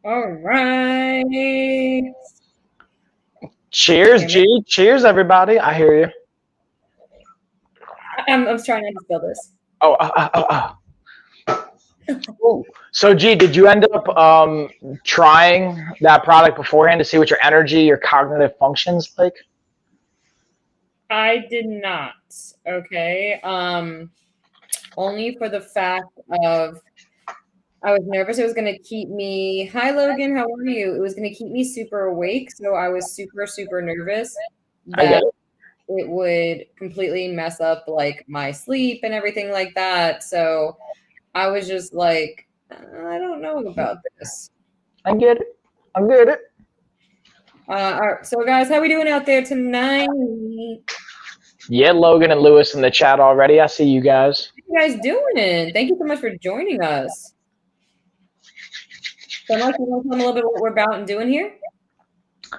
All right. Cheers, Damn it. G. Cheers, everybody. I hear you. I'm trying not to spill this. Oh, Ooh. So, G, did you end up trying that product beforehand to see what your energy, your cognitive functions like? I did not. Okay. Only for the fact of I was nervous it was gonna keep me. Hi Logan, how are you? It was gonna keep me super awake, so I was super, super nervous I get that it. it would completely mess up like my sleep and everything like that. So I was just like, I don't know about this. I get it. I get it. All right, so guys, how we doing out there tonight? Yeah, Logan and Lewis in the chat already. I see you guys. How you guys doing? Thank you so much for joining us. So, Mike, you want to tell them a little bit what we're about and doing here?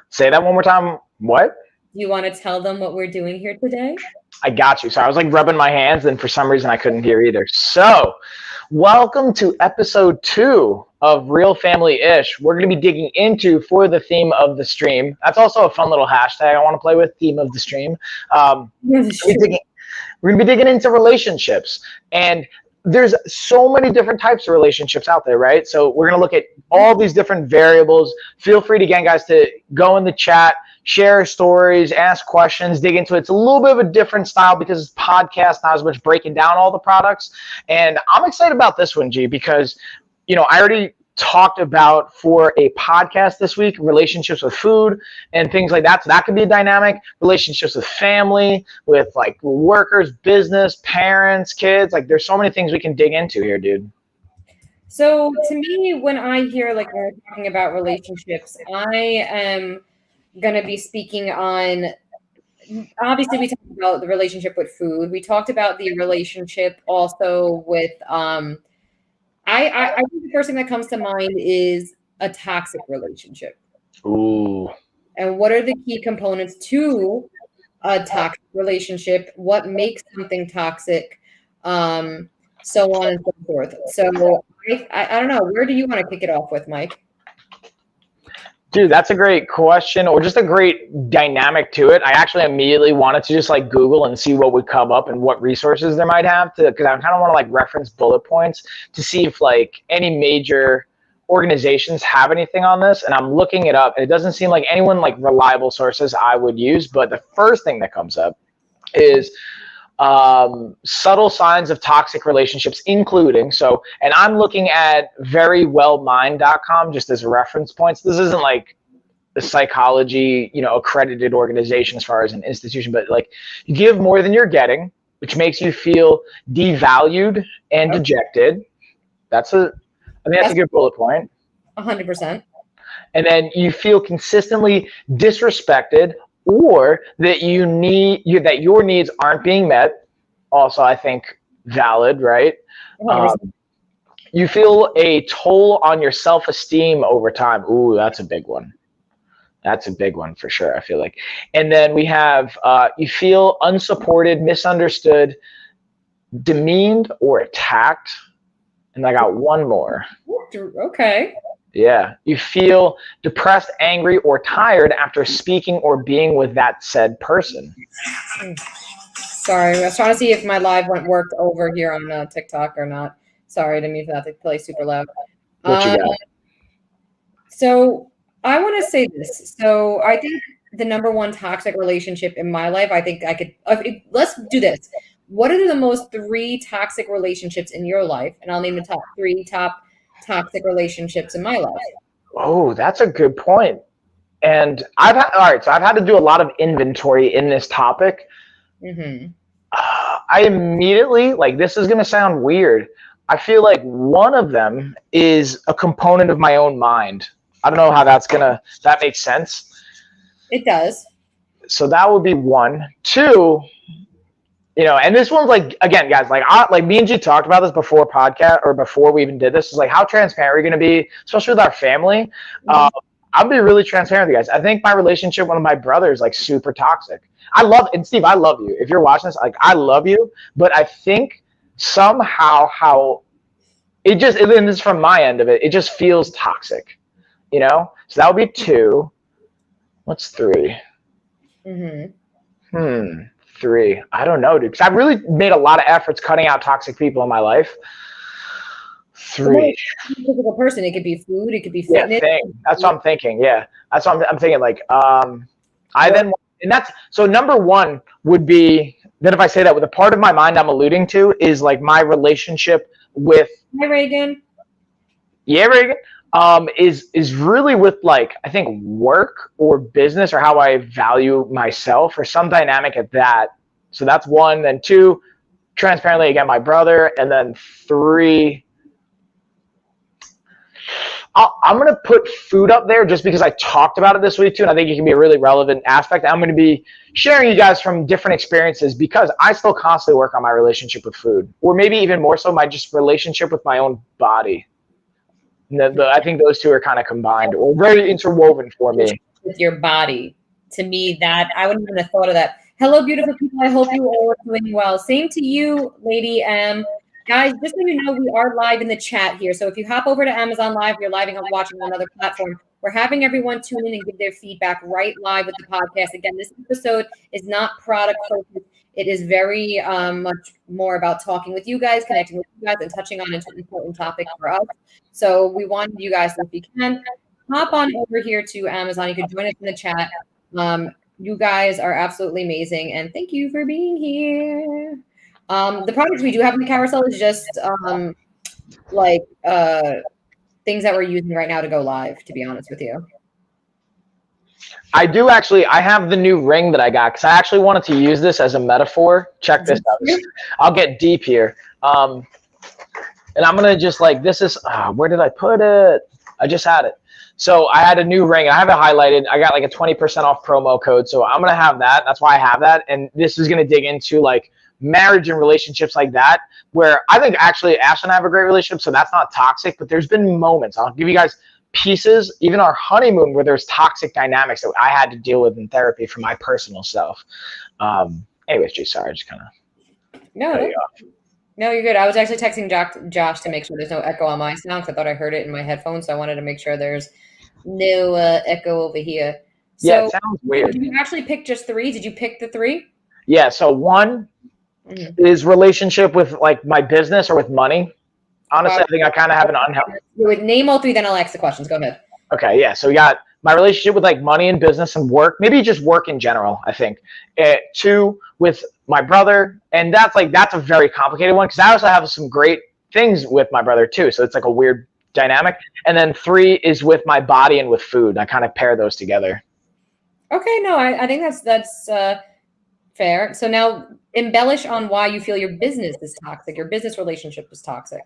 Say that one more time. What? Do you want to tell them what we're doing here today? I got you. So I was like rubbing my hands, and for some reason I couldn't hear either. So, welcome to episode 2 of Real Family Ish. We're going to be digging into for the theme of the stream. That's also a fun little hashtag I want to play with, theme of the stream. We're going to be digging into relationships, and there's so many different types of relationships out there, right? So we're going to look at all these different variables. Feel free to, again, guys, to go in the chat, share stories, ask questions, dig into it. It's a little bit of a different style because it's podcast, not as much breaking down all the products. And I'm excited about this one, G, because, I already talked about for a podcast this week, relationships with food and things like that. So that could be a dynamic. Relationships with family, with like workers, business, parents, kids. Like there's so many things we can dig into here, dude. So to me, when I hear like when we're talking about relationships, I am going to be speaking on, obviously we talked about the relationship with food. We talked about the relationship also with, I think the first thing that comes to mind is a toxic relationship. Ooh. And what are the key components to a toxic relationship? What makes something toxic? So on and so forth. So I don't know. Where do you want to kick it off with, Mike? Dude, that's a great question, or just a great dynamic to it. I actually immediately wanted to just like Google and see what would come up and what resources there might have to, because I kind of want to like reference bullet points to see if like any major organizations have anything on this. And I'm looking it up, and it doesn't seem like anyone like reliable sources I would use. But the first thing that comes up is subtle signs of toxic relationships, including, and I'm looking at verywellmind.com just as a reference point. So this isn't like the psychology, accredited organization as far as an institution, but like you give more than you're getting, which makes you feel devalued and dejected. I think that's a good bullet point. 100%. And then you feel consistently disrespected, or that that your needs aren't being met. Also, I think valid, right? You feel a toll on your self-esteem over time. Ooh, that's a big one. That's a big one for sure, I feel like. And then we have you feel unsupported, misunderstood, demeaned, or attacked. And I got one more. Okay. Yeah, you feel depressed, angry, or tired after speaking or being with that said person. Sorry, I was trying to see if my live worked over here on TikTok or not. Sorry, I didn't mean for that to play super loud. What you got? So I want to say this. So I think the number one toxic relationship in my life, I think I could, let's do this. What are the most 3 toxic relationships in your life? And I'll name the top 3 toxic relationships in my life. Oh, that's a good point. And I've had to do a lot of inventory in this topic. Mm-hmm. I immediately, like, this is going to sound weird. I feel like one of them is a component of my own mind. I don't know how that makes sense. It does. So that would be 1. 2, and this one's like, again, guys, like me and G talked about this before podcast or before we even did this. Is like, how transparent are we going to be, especially with our family? Mm-hmm. I'll be really transparent with you guys. I think my relationship with one of my brothers, like, super toxic. And Steve, I love you. If you're watching this, like, I love you, but I think somehow how it just, and this is from my end of it, it just feels toxic. you know? So that would be 2. What's 3? Mm-hmm. 3. I don't know, dude. Because I've really made a lot of efforts cutting out toxic people in my life. 3. Physical person. It could be food. It could be Yeah, fitness. that's what I'm thinking. Yeah, that's what I'm thinking. Like, and that's so number 1 would be then if I say that with a part of my mind I'm alluding to is like my relationship with. Hi, Reagan. Yeah, Reagan. Is really with like I think work or business or how I value myself or some dynamic at that. So that's 1. Then 2, transparently again, my brother, and then 3. I'm going to put food up there just because I talked about it this week too, and I think it can be a really relevant aspect. I'm going to be sharing you guys from different experiences because I still constantly work on my relationship with food, or maybe even more so my just relationship with my own body. I think those 2 are kind of combined or very interwoven for me. With your body. To me, that I wouldn't even have thought of that. Hello, beautiful people. I hope you all are doing well. Same to you, Lady M. Guys, just so you know, we are live in the chat here. So if you hop over to Amazon Live, you're live and watching on another platform. We're having everyone tune in and give their feedback right live with the podcast. Again, this episode is not product focused. It is very much more about talking with you guys, connecting with you guys, and touching on an important topic for us. So we want you guys, if you can, hop on over here to Amazon. You can join us in the chat. You guys are absolutely amazing, and thank you for being here. The products we do have in the carousel is just things that we're using right now to go live, to be honest with you. I do actually, I have the new ring that I got because I actually wanted to use this as a metaphor. Check this out. I'll get deep here. And I'm going to just like, this is, where did I put it? I just had it. So I had a new ring. I have it highlighted. I got like a 20% off promo code. So I'm going to have that. That's why I have that. And this is going to dig into like marriage and relationships like that, where I think actually Ash and I have a great relationship. So that's not toxic, but there's been moments. I'll give you guys pieces, even our honeymoon, where there's toxic dynamics that I had to deal with in therapy for my personal self. Anyways, G, sorry, I just kind of No, you're good. I was actually texting Josh to make sure there's no echo on my sound because I thought I heard it in my headphones, so I wanted to make sure there's no echo over here. So, yeah, it sounds weird. Did you actually pick just 3? Did you pick the 3? Yeah, so 1 is relationship with like my business or with money. Honestly, I think I kind of have an unhealthy. You would name all 3, then I'll ask the questions. Go ahead. Okay, yeah. So we got my relationship with like money and business and work, maybe just work in general, I think. 2, with my brother, and that's a very complicated one because I also have some great things with my brother too. So it's like a weird dynamic. And then 3 is with my body and with food. I kind of pair those together. Okay, no, I think that's fair. So now embellish on why you feel your business is toxic, your business relationship is toxic.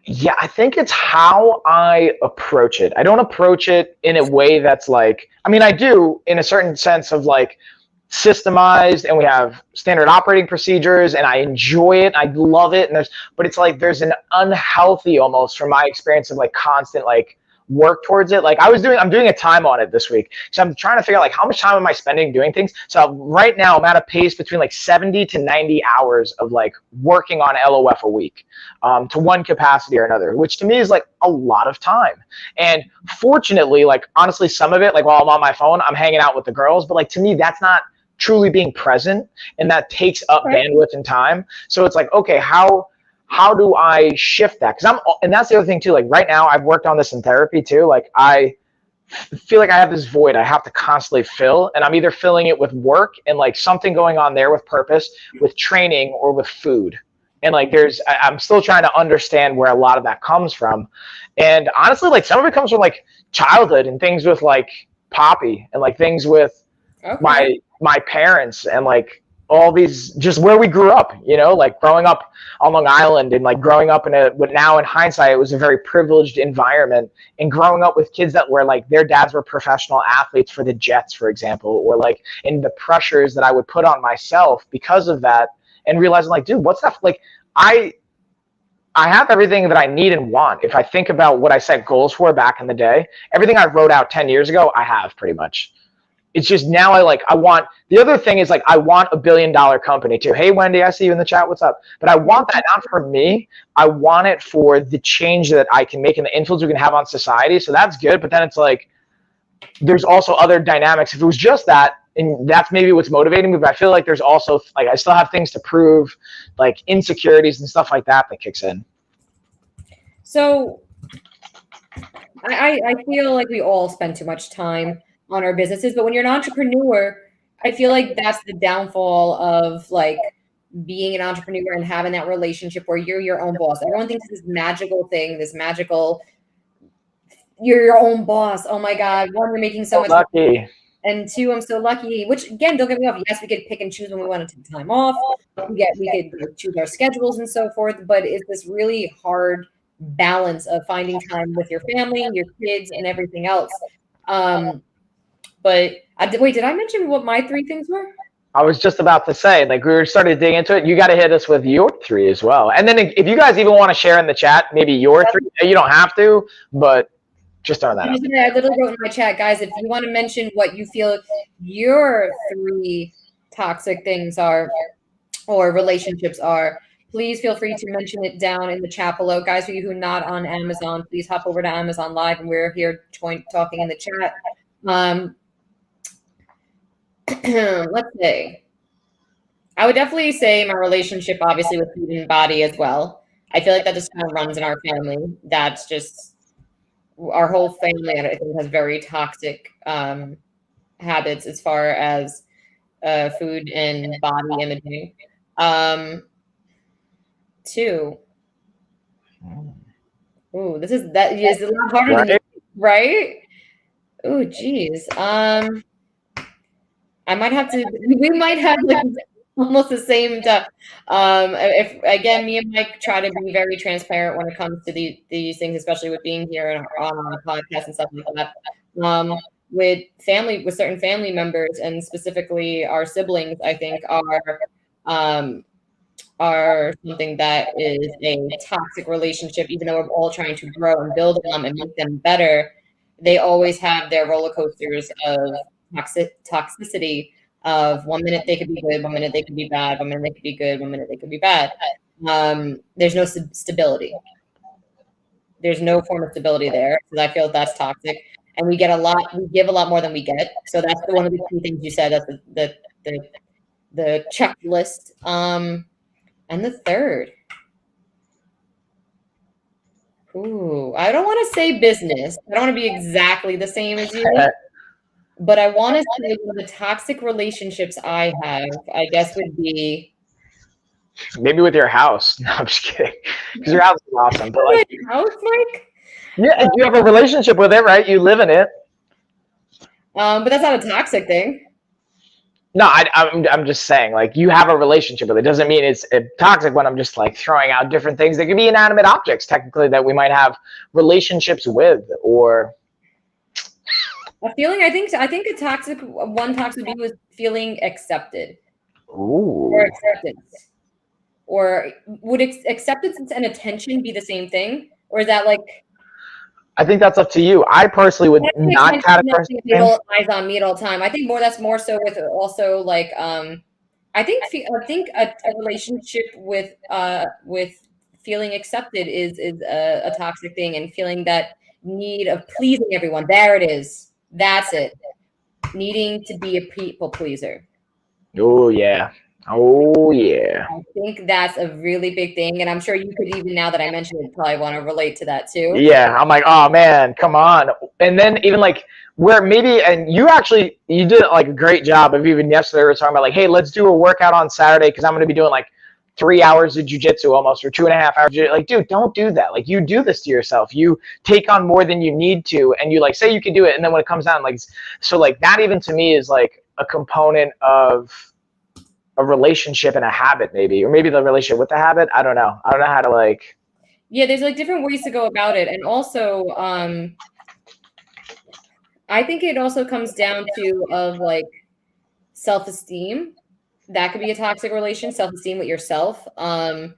Yeah, I think it's how I approach it. I don't approach it in a way that's like, I mean, I do in a certain sense of like systemized, and we have standard operating procedures, and I enjoy it. I love it. But it's like, there's an unhealthy almost from my experience of like constant like work towards it. Like I'm doing a time on it this week. So I'm trying to figure out like how much time am I spending doing things. So right now I'm at a pace between like 70 to 90 hours of like working on LOF a week to one capacity or another, which to me is like a lot of time. And fortunately, like honestly, some of it, like while I'm on my phone, I'm hanging out with the girls, but like to me, that's not truly being present, and that takes up bandwidth and time. So it's like, okay, how do I shift that? And that's the other thing too, like right now I've worked on this in therapy too. Like I feel like I have this void I have to constantly fill, and I'm either filling it with work and like something going on there with purpose, with training, or with food. And like I'm still trying to understand where a lot of that comes from. And honestly, like some of it comes from like childhood and things with like Poppy and like things with my parents and like all these, just where we grew up, you know, like growing up on Long Island and like growing up in what now in hindsight, it was a very privileged environment, and growing up with kids that were like, their dads were professional athletes for the Jets, for example, or like in the pressures that I would put on myself because of that, and realizing like, dude, what's that? Like I have everything that I need and want. If I think about what I set goals for back in the day, everything I wrote out 10 years ago, I have pretty much. It's just now the other thing is like, I want $1 billion company too. Hey, Wendy, I see you in the chat. What's up? But I want that not for me. I want it for the change that I can make and the influence we can have on society. So that's good. But then it's like, there's also other dynamics. If it was just that, and that's maybe what's motivating me, but I feel like there's also like I still have things to prove, like insecurities and stuff like that kicks in. So I feel like we all spend too much time on our businesses, but when you're an entrepreneur, I feel like that's the downfall of like being an entrepreneur and having that relationship where you're your own boss. Everyone thinks it's this magical thing, this magical, you're your own boss. Oh my God. One, you're making so much Lucky. And two, I'm so lucky, which again, don't get me off. Yes, we could pick and choose when we want to take time off. We could choose our schedules and so forth, but it's this really hard balance of finding time with your family, your kids, and everything else. But wait, did I mention what my 3 things were? I was just about to say, like we were starting to dig into it. You got to hit us with your 3 as well. And then if you guys even want to share in the chat, maybe your 3, you don't have to, but just throwing that out. I literally wrote in my chat, guys, if you want to mention what you feel your 3 toxic things are or relationships are, please feel free to mention it down in the chat below. Guys, for you who are not on Amazon, please hop over to Amazon Live and we're here talking in the chat. Let's see. I would definitely say my relationship, obviously, with food and body as well. I feel like that just kind of runs in our family. That's just our whole family, I think, has very toxic habits as far as food and body imaging. 2. Ooh, this is a lot harder than this, right? Ooh, geez. I might have to. We might have like almost the same stuff. If again, me and Mike try to be very transparent when it comes to these things, especially with being here on our podcast and stuff like that. With certain family members, and specifically our siblings, I think are something that is a toxic relationship. Even though we're all trying to grow and build them and make them better, they always have their roller coasters of toxicity of 1 minute they could be good, 1 minute they could be bad, 1 minute they could be good, 1 minute they could be bad. There's no stability. There's no form of stability there, because I feel that's toxic. And we give a lot more than we get. So that's one of the key things you said. That's the checklist. And the 3rd. Ooh, I don't want to say business. I don't want to be exactly the same as you. But I want to say one of the toxic relationships I have, I guess, would be maybe with your house. No, I'm just kidding. Because your house is awesome. But like, house, Mike? Yeah, you have a relationship with it, right? You live in it. But that's not a toxic thing. No, I'm just saying, like, you have a relationship with it. Doesn't mean it's toxic when I'm just like throwing out different things. They could be inanimate objects, technically, that we might have relationships with, or a feeling. I think a toxic view was feeling accepted. Ooh. Or acceptance. Or would acceptance and attention be the same thing? Or is that like? I think that's up to you. I personally would not categorize eyes on me at all time. I think that's more so with also like I think a relationship with feeling accepted is a toxic thing, and feeling that need of pleasing everyone. There it is. That's it. Needing to be a people pleaser. Oh yeah. Oh yeah. I think that's a really big thing, and I'm sure you could, even now that I mentioned it, probably want to relate to that too. Yeah, I'm like, oh man, come on. And then even like where maybe, and you did like a great job of even yesterday we were talking about like, hey, let's do a workout on Saturday because I'm going to be doing like 3 hours of jiu-jitsu almost, or 2.5 hours. Like, dude, don't do that. Like, you do this to yourself. You take on more than you need to, and you like say you can do it, and then when it comes down, like, so like that even to me is like a component of a relationship and a habit, maybe, or maybe the relationship with the habit. I don't know how to like. Yeah, there's like different ways to go about it, and also I think it also comes down to of like self-esteem. That could be a toxic relation, self-esteem with yourself. I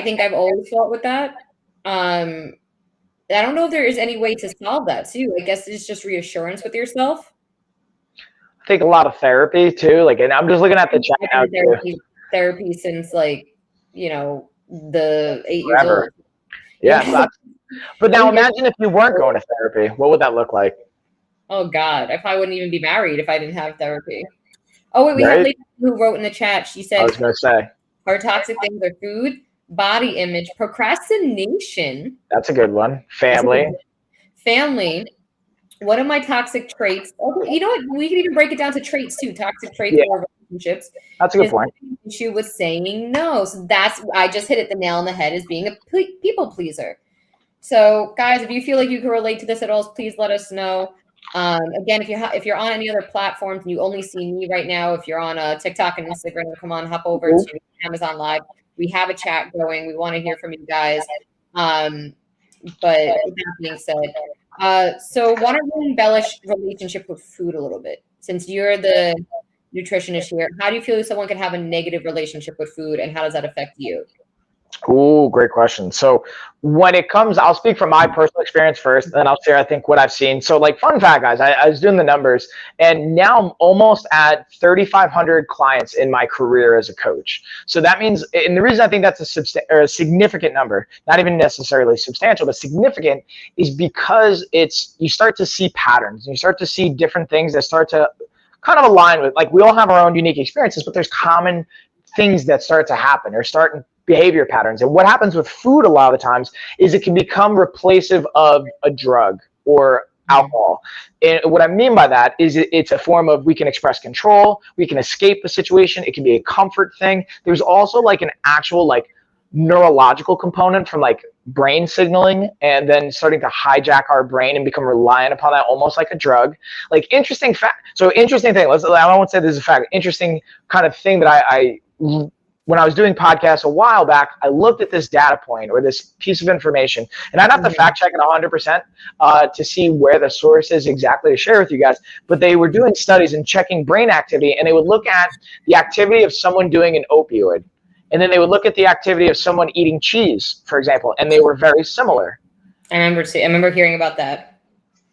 think I've always fought with that. I don't know if there is any way to solve that too. I guess it's just reassurance with yourself. I think a lot of therapy too. Like, and I'm just looking at the chat now therapy since like, the 8 years old. Yeah. But now imagine if you weren't going to therapy, what would that look like? Oh God, I probably wouldn't even be married if I didn't have therapy. Oh wait, we have Right? Lady who wrote in the chat. She I said was gonna say her toxic things are food, body image, procrastination. that's a good one. That's a good Family. one. Family. One of my toxic traits. Okay, you know what? We can even break it down to traits too. Toxic traits Yeah, for relationships that's a good is point. having an issue with saying no. So that's I just hit it the nail on the head as being a people pleaser. So, guys, if you feel like you can relate to this at all, please let us know. Again, if you're on any other platforms and you only see me right now, if you're on TikTok and Instagram, come on, hop over Mhm. to Amazon Live. We have a chat going. We want to hear from you guys. Um, but with that being said, so want to embellish relationship with food a little bit. Since you're the nutritionist here, how do you feel someone can have a negative relationship with food, and how does that affect you? Ooh, great question. So when it comes, I'll speak from my personal experience first, and then I'll share, I think, what I've seen. So like fun fact, guys, I was doing the numbers, and now I'm almost at 3,500 clients in my career as a coach. So that means, and the reason I think that's a significant number, not even necessarily substantial, but significant, is because you start to see patterns, and you start to see different things that start to kind of align with, like we all have our own unique experiences, but there's common things that start to happen or start behavior patterns. And what happens with food a lot of the times is it can become replacive of a drug or alcohol. And what I mean by that is it's a form of, we can express control, we can escape a situation, it can be a comfort thing. There's also like an actual like neurological component from like brain signaling, and then starting to hijack our brain and become reliant upon that almost like a drug. Like interesting fact. So interesting thing. I won't say this is a fact. Interesting kind of thing that I when I was doing podcasts a while back, I looked at this data point or this piece of information, and I'd have to fact check it 100% to see where the source is exactly to share with you guys. But they were doing studies and checking brain activity, and they would look at the activity of someone doing an opioid, and then they would look at the activity of someone eating cheese, for example, and they were very similar. I remember hearing about that.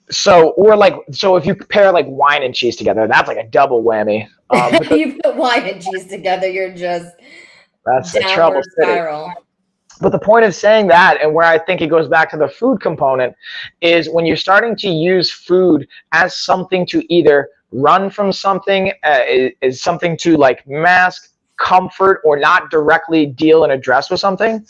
So if you pair like wine and cheese together, that's like a double whammy. You put wine and cheese together, you're just That's a trouble downward city. spiral. But the point of saying that, and where I think it goes back to the food component, is when you're starting to use food as something to either run from something, is something to like mask, comfort, or not directly deal and address with something,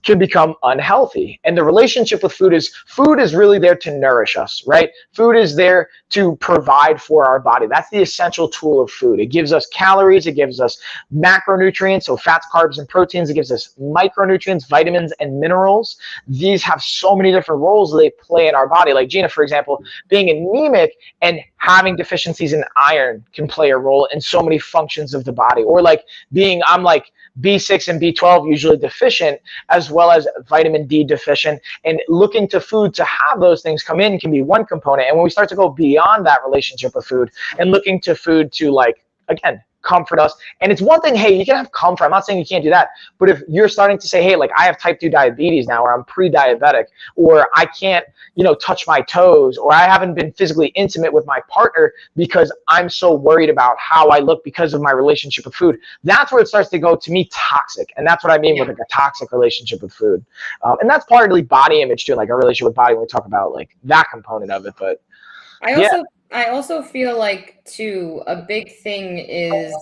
can become unhealthy. And the relationship with food is really there to nourish us, right? Food is there to provide for our body. That's the essential tool of food. It gives us calories, it gives us macronutrients, so fats, carbs, and proteins. It gives us micronutrients, vitamins, and minerals. These have so many different roles they play in our body. Like Gina, for example, being anemic and having deficiencies in iron can play a role in so many functions of the body. Or like I'm like B6 and B12 usually deficient, as well as vitamin D deficient, and looking to food to have those things come in can be one component. And when we start to go beyond that relationship with food and looking to food to, like, again, comfort us. And it's one thing, hey, you can have comfort. I'm not saying you can't do that. But if you're starting to say, hey, like I have type 2 diabetes now, or I'm pre-diabetic, or I can't, touch my toes, or I haven't been physically intimate with my partner because I'm so worried about how I look because of my relationship with food, that's where it starts to go, to me, toxic. And that's what I mean with like a toxic relationship with food. And that's partly body image too, like our relationship with body when we talk about like that component of it. But I also feel like too, a big thing is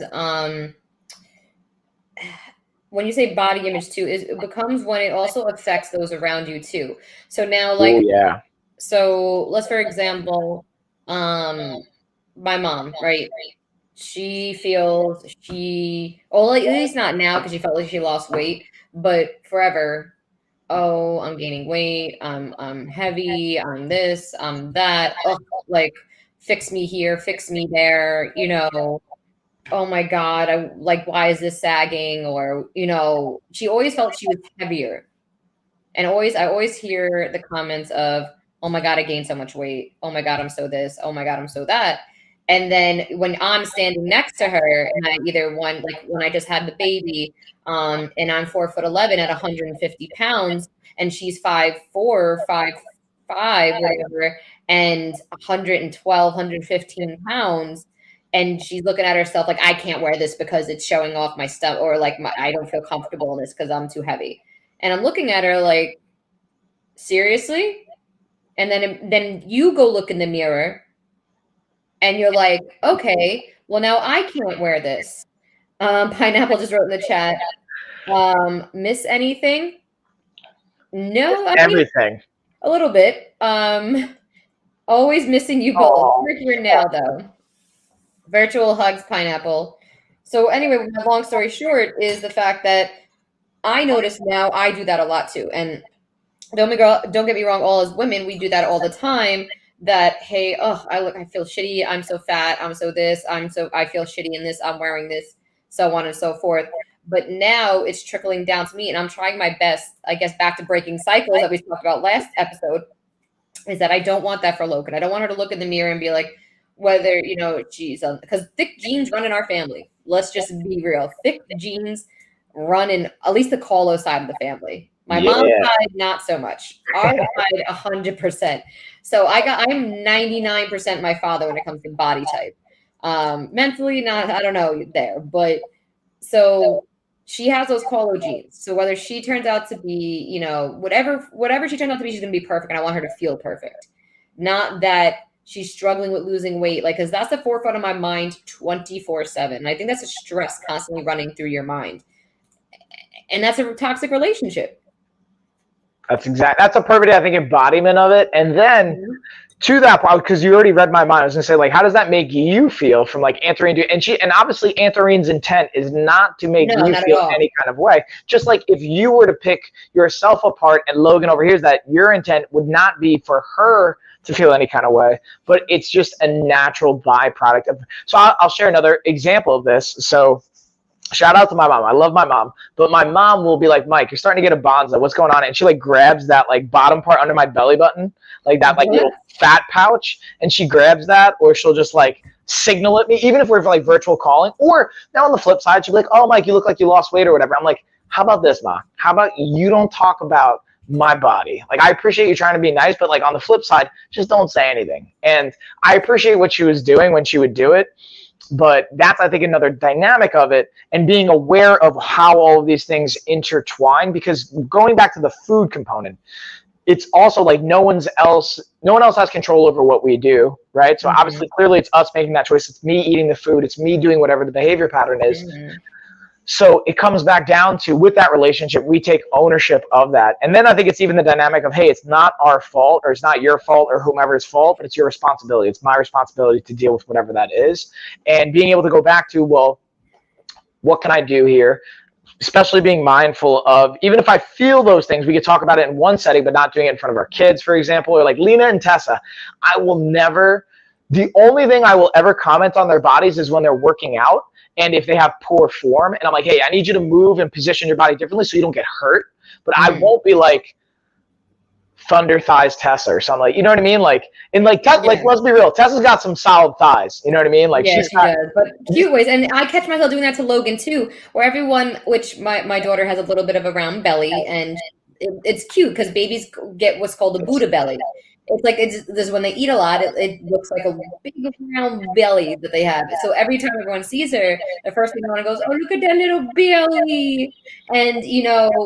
when you say body image too, it becomes when it also affects those around you too. So now, like, yeah. so let's, for example, my mom, right? She feels well, at least not now because she felt like she lost weight, but forever. Oh, I'm gaining weight. I'm heavy. I'm this. I'm that. Oh, like, fix me here, fix me there. Oh my God, I like, why is this sagging? Or, she always felt she was heavier. And I always hear the comments of, oh my God, I gained so much weight. Oh my God, I'm so this. Oh my God, I'm so that. And then when I'm standing next to her, and I either like when I just had the baby, and I'm 4'11" at 150 pounds, and she's 5'4", 5'5", whatever, and 112, 115 pounds. And she's looking at herself like, I can't wear this because it's showing off my stomach, or like I don't feel comfortable in this because I'm too heavy. And I'm looking at her like, seriously? And then you go look in the mirror and you're like, okay, well now I can't wear this. Pineapple just wrote in the chat, miss anything? No, I mean, Everything. a little bit. Always missing you both. Oh, We're here now, though. Virtual hugs, Pineapple. So anyway, my long story short is the fact that I notice now I do that a lot too. And don't get me wrong, all as women, we do that all the time. That, hey, oh, I feel shitty, I'm so fat, I'm so this, I feel shitty in this, I'm wearing this, so on and so forth. But now it's trickling down to me, and I'm trying my best, I guess, back to breaking cycles that we talked about last episode, is that I don't want that for Logan. I don't want her to look in the mirror and be like, whether, geez, because thick genes run in our family. Let's just be real. Thick genes run in at least the Colo side of the family. My mom's side, not so much. Our side, 100%. So I'm 99% my father when it comes to body type. Mentally, not, I don't know there, but so she has those Colo genes. So whether she turns out to be, whatever she turns out to be, she's going to be perfect. And I want her to feel perfect. Not that she's struggling with losing weight, because that's the forefront of my mind 24/7. And I think that's a stress constantly running through your mind. And that's a toxic relationship. That's a perfect, I think, embodiment of it. And then to that point, because you already read my mind, I was gonna say, like, how does that make you feel from like Antharine and obviously Antharine's intent is not to make you feel any kind of way. Just like if you were to pick yourself apart and Logan overhears that, your intent would not be for her to feel any kind of way, but it's just a natural byproduct of. So I'll share another example of this. So shout out to my mom. I love my mom, but my mom will be like, Mike, you're starting to get a bonza. What's going on? And she like grabs that like bottom part under my belly button, like that like little fat pouch, and she grabs that, or she'll just like signal at me, even if we're for like virtual calling. Or now on the flip side, she'll be like, oh, Mike, you look like you lost weight or whatever. I'm like, how about this, Ma? How about you don't talk about my body? Like, I appreciate you trying to be nice, but like on the flip side, just don't say anything. And I appreciate what she was doing when she would do it. But that's, I think, another dynamic of it, and being aware of how all of these things intertwine. Because going back to the food component, it's also like no one else has control over what we do, right? So obviously, clearly, it's us making that choice. It's me eating the food. It's me doing whatever the behavior pattern is. So it comes back down to, with that relationship, we take ownership of that. And then I think it's even the dynamic of, hey, it's not our fault, or it's not your fault or whomever's fault, but it's your responsibility. It's my responsibility to deal with whatever that is. And being able to go back to, well, what can I do here? Especially being mindful of, even if I feel those things, we could talk about it in one setting, but not doing it in front of our kids, for example, or like Lena and Tessa. The only thing I will ever comment on their bodies is when they're working out. And if they have poor form, and I'm like, hey, I need you to move and position your body differently so you don't get hurt. But I won't be like thunder thighs Tessa or something, like, you know what I mean? Like, and like, like, let's be real, Tessa's got some solid thighs. You know what I mean? Like, she does, but cute ways. And I catch myself doing that to Logan too, where everyone, which my daughter has a little bit of a round belly, and it's cute because babies get what's called a Buddha belly. It's like, this when they eat a lot, it looks like a big round belly that they have. So every time everyone sees her, the first thing everyone goes, oh, look at that little belly. And,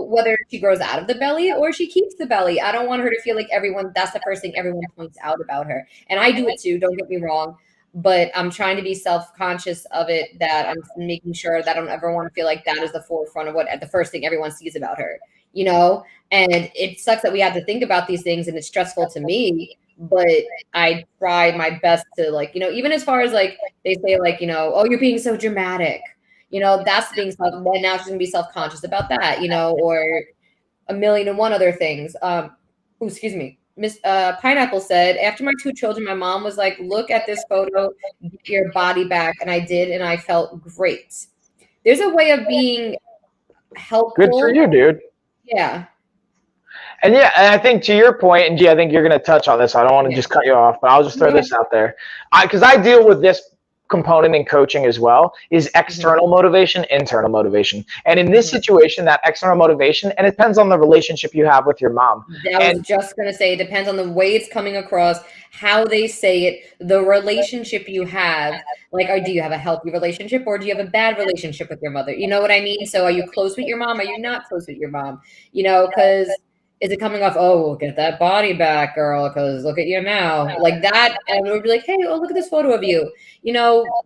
whether she grows out of the belly or she keeps the belly, I don't want her to feel like that's the first thing everyone points out about her. And I do it too, don't get me wrong. But I'm trying to be self-conscious of it, that I'm making sure that I don't ever want to feel like that is the forefront of the first thing everyone sees about her, And it sucks that we have to think about these things, and it's stressful to me, but I try my best to, like, even as far as like they say, like, oh, you're being so dramatic, that's being now she's gonna be self-conscious about that, or a million and one other things. Excuse me. Miss Pineapple said, after my 2 children, my mom was like, look at this photo, get your body back. And I did, and I felt great. There's a way of being helpful. Good for you, dude. Yeah. And yeah, and I think to your point, and G, I think you're going to touch on this. I don't want to just cut you off, but I'll just throw this out there. Because I deal with this component in coaching as well, is external motivation, internal motivation. And in this situation, that external motivation, and it depends on the relationship you have with your mom. I was just going to say, it depends on the way it's coming across, how they say it, the relationship you have. Like, do you have a healthy relationship, or do you have a bad relationship with your mother? You know what I mean? So are you close with your mom? Are you not close with your mom? Because is it coming off, oh, we'll get that body back, girl, because look at you now, like that, and we'll be like, hey, oh, look at this photo of you.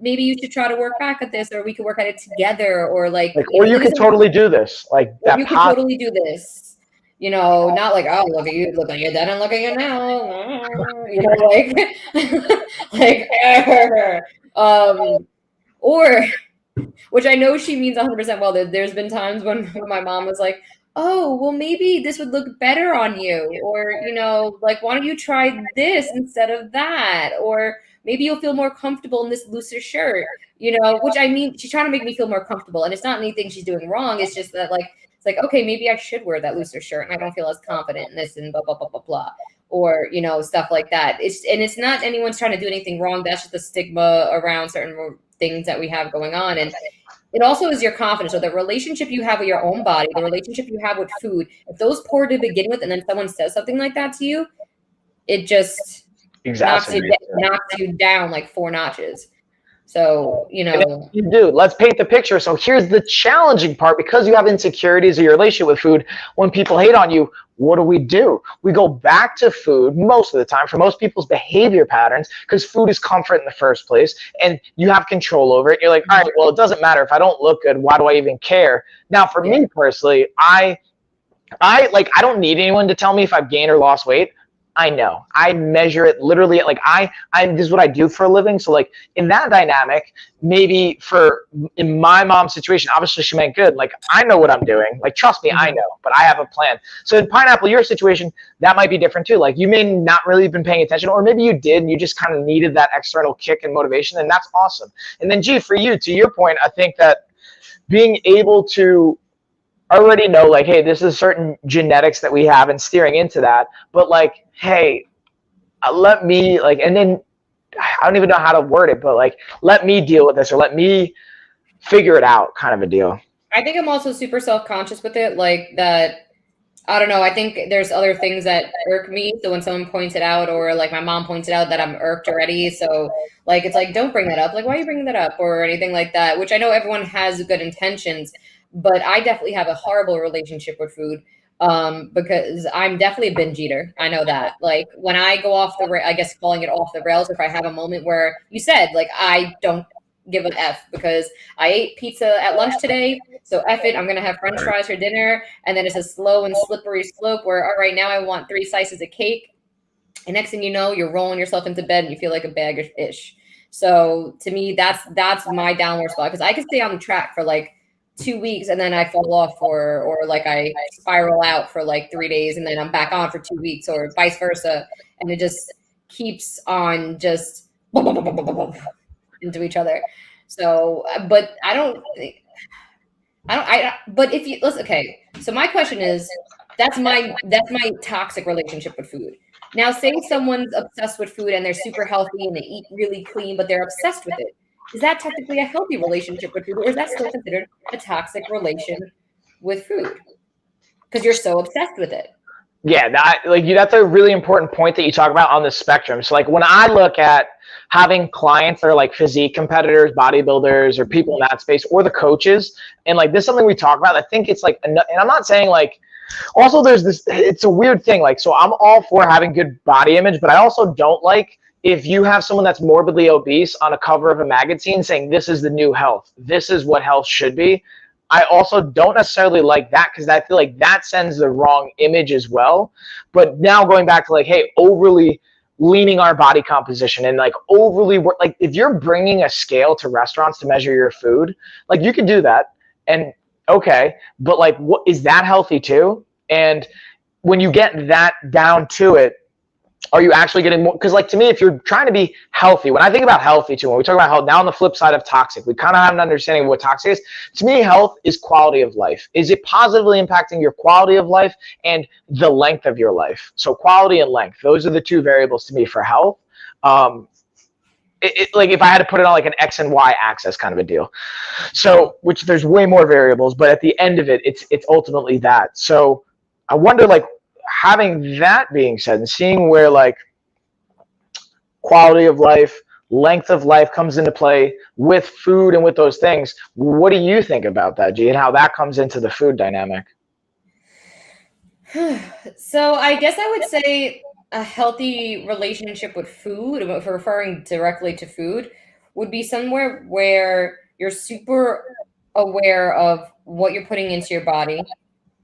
Maybe you should try to work back at this, or we could work at it together, or like, or you look at could this, totally do this, like that. you could totally do this. Not like, oh, look at you, look like you're dead and look at you now. Like, or which I know she means 100% well. There's been times when my mom was like, oh, well, maybe this would look better on you. Or, like, why don't you try this instead of that? Or maybe you'll feel more comfortable in this looser shirt, which I mean, she's trying to make me feel more comfortable. And it's not anything she's doing wrong. It's just that, like, it's like, okay, maybe I should wear that looser shirt and I don't feel as confident in this and blah, blah, blah, blah, blah. Or, stuff like that. It's not anyone's trying to do anything wrong. That's just the stigma around certain things that we have going on. And it also is your confidence. So the relationship you have with your own body, the relationship you have with food, if those poor to begin with, and then someone says something like that to you, it just knocks you down like 4 notches. So, you do. Let's paint the picture. So here's the challenging part. Because you have insecurities in your relationship with food, when people hate on you, what do? We go back to food most of the time for most people's behavior patterns, because food is comfort in the first place and you have control over it. You're like, all right, well, it doesn't matter if I don't look good. Why do I even care? Now, for me personally, I don't need anyone to tell me if I've gained or lost weight. I know. I measure it literally. Like this is what I do for a living. So like in that dynamic, maybe in my mom's situation, obviously she meant good. Like I know what I'm doing. Like trust me, I know, but I have a plan. So in Pineapple, your situation, that might be different too. Like you may not really have been paying attention, or maybe you did and you just kind of needed that external kick and motivation, and that's awesome. And then G, for you, to your point, I think that being able to already know, like, hey, this is certain genetics that we have and steering into that, but like, hey, let me, like, and then I don't even know how to word it, but like, let me deal with this, or let me figure it out, kind of a deal. I think I'm also super self-conscious with it, like that. I don't know. I think there's other things that irk me. So when someone points it out, or like my mom points it out, that I'm irked already. So like, it's like, don't bring that up. Like, why are you bringing that up, or anything like that? Which I know everyone has good intentions, but I definitely have a horrible relationship with food. Because I'm definitely a binge eater. I know that. Like when I go off I guess calling it off the rails, if I have a moment where you said, like, I don't give an F because I ate pizza at lunch today, so F it, I'm going to have French fries for dinner. And then it's a slow and slippery slope where, all right, now I want 3 slices of cake. And next thing you know, you're rolling yourself into bed and you feel like a bag of ish. So to me, that's my downward spot, because I could stay on the track for like 2 weeks and then I fall off, or like I spiral out for like 3 days and then I'm back on for 2 weeks, or vice versa. And it just keeps on just into each other. So, but but if you listen, okay. So my question is, that's my toxic relationship with food. Now, say someone's obsessed with food and they're super healthy and they eat really clean, but they're obsessed with it. Is that technically a healthy relationship with food, or is that still considered a toxic relation with food? Because you're so obsessed with it. Yeah, that's a really important point that you talk about on the spectrum. So like when I look at having clients that are like physique competitors, bodybuilders, or people in that space, or the coaches, and like this is something we talk about, I think it's like, and I'm not saying like, also there's this, it's a weird thing. Like, so I'm all for having good body image, but I also don't like if you have someone that's morbidly obese on a cover of a magazine saying this is the new health, this is what health should be. I also don't necessarily like that, because I feel like that sends the wrong image as well. But now going back to like, hey, overly leaning our body composition and like overly like if you're bringing a scale to restaurants to measure your food, like you can do that, and okay, but like what is that healthy too? And when you get that down to it, are you actually getting more? Because like to me, if you're trying to be healthy, when I think about healthy too, when we talk about health, now on the flip side of toxic, we kind of have an understanding of what toxic is. To me, health is quality of life. Is it positively impacting your quality of life and the length of your life? So quality and length, those are the 2 variables to me for health. Like if I had to put it on like an X and Y axis kind of a deal. So, which there's way more variables, but at the end of it, it's ultimately that. So I wonder, like, having that being said and seeing where like quality of life, length of life comes into play with food and with those things, what do you think about that, G, and how that comes into the food dynamic? So I guess I would say a healthy relationship with food, if we're referring directly to food, would be somewhere where you're super aware of what you're putting into your body.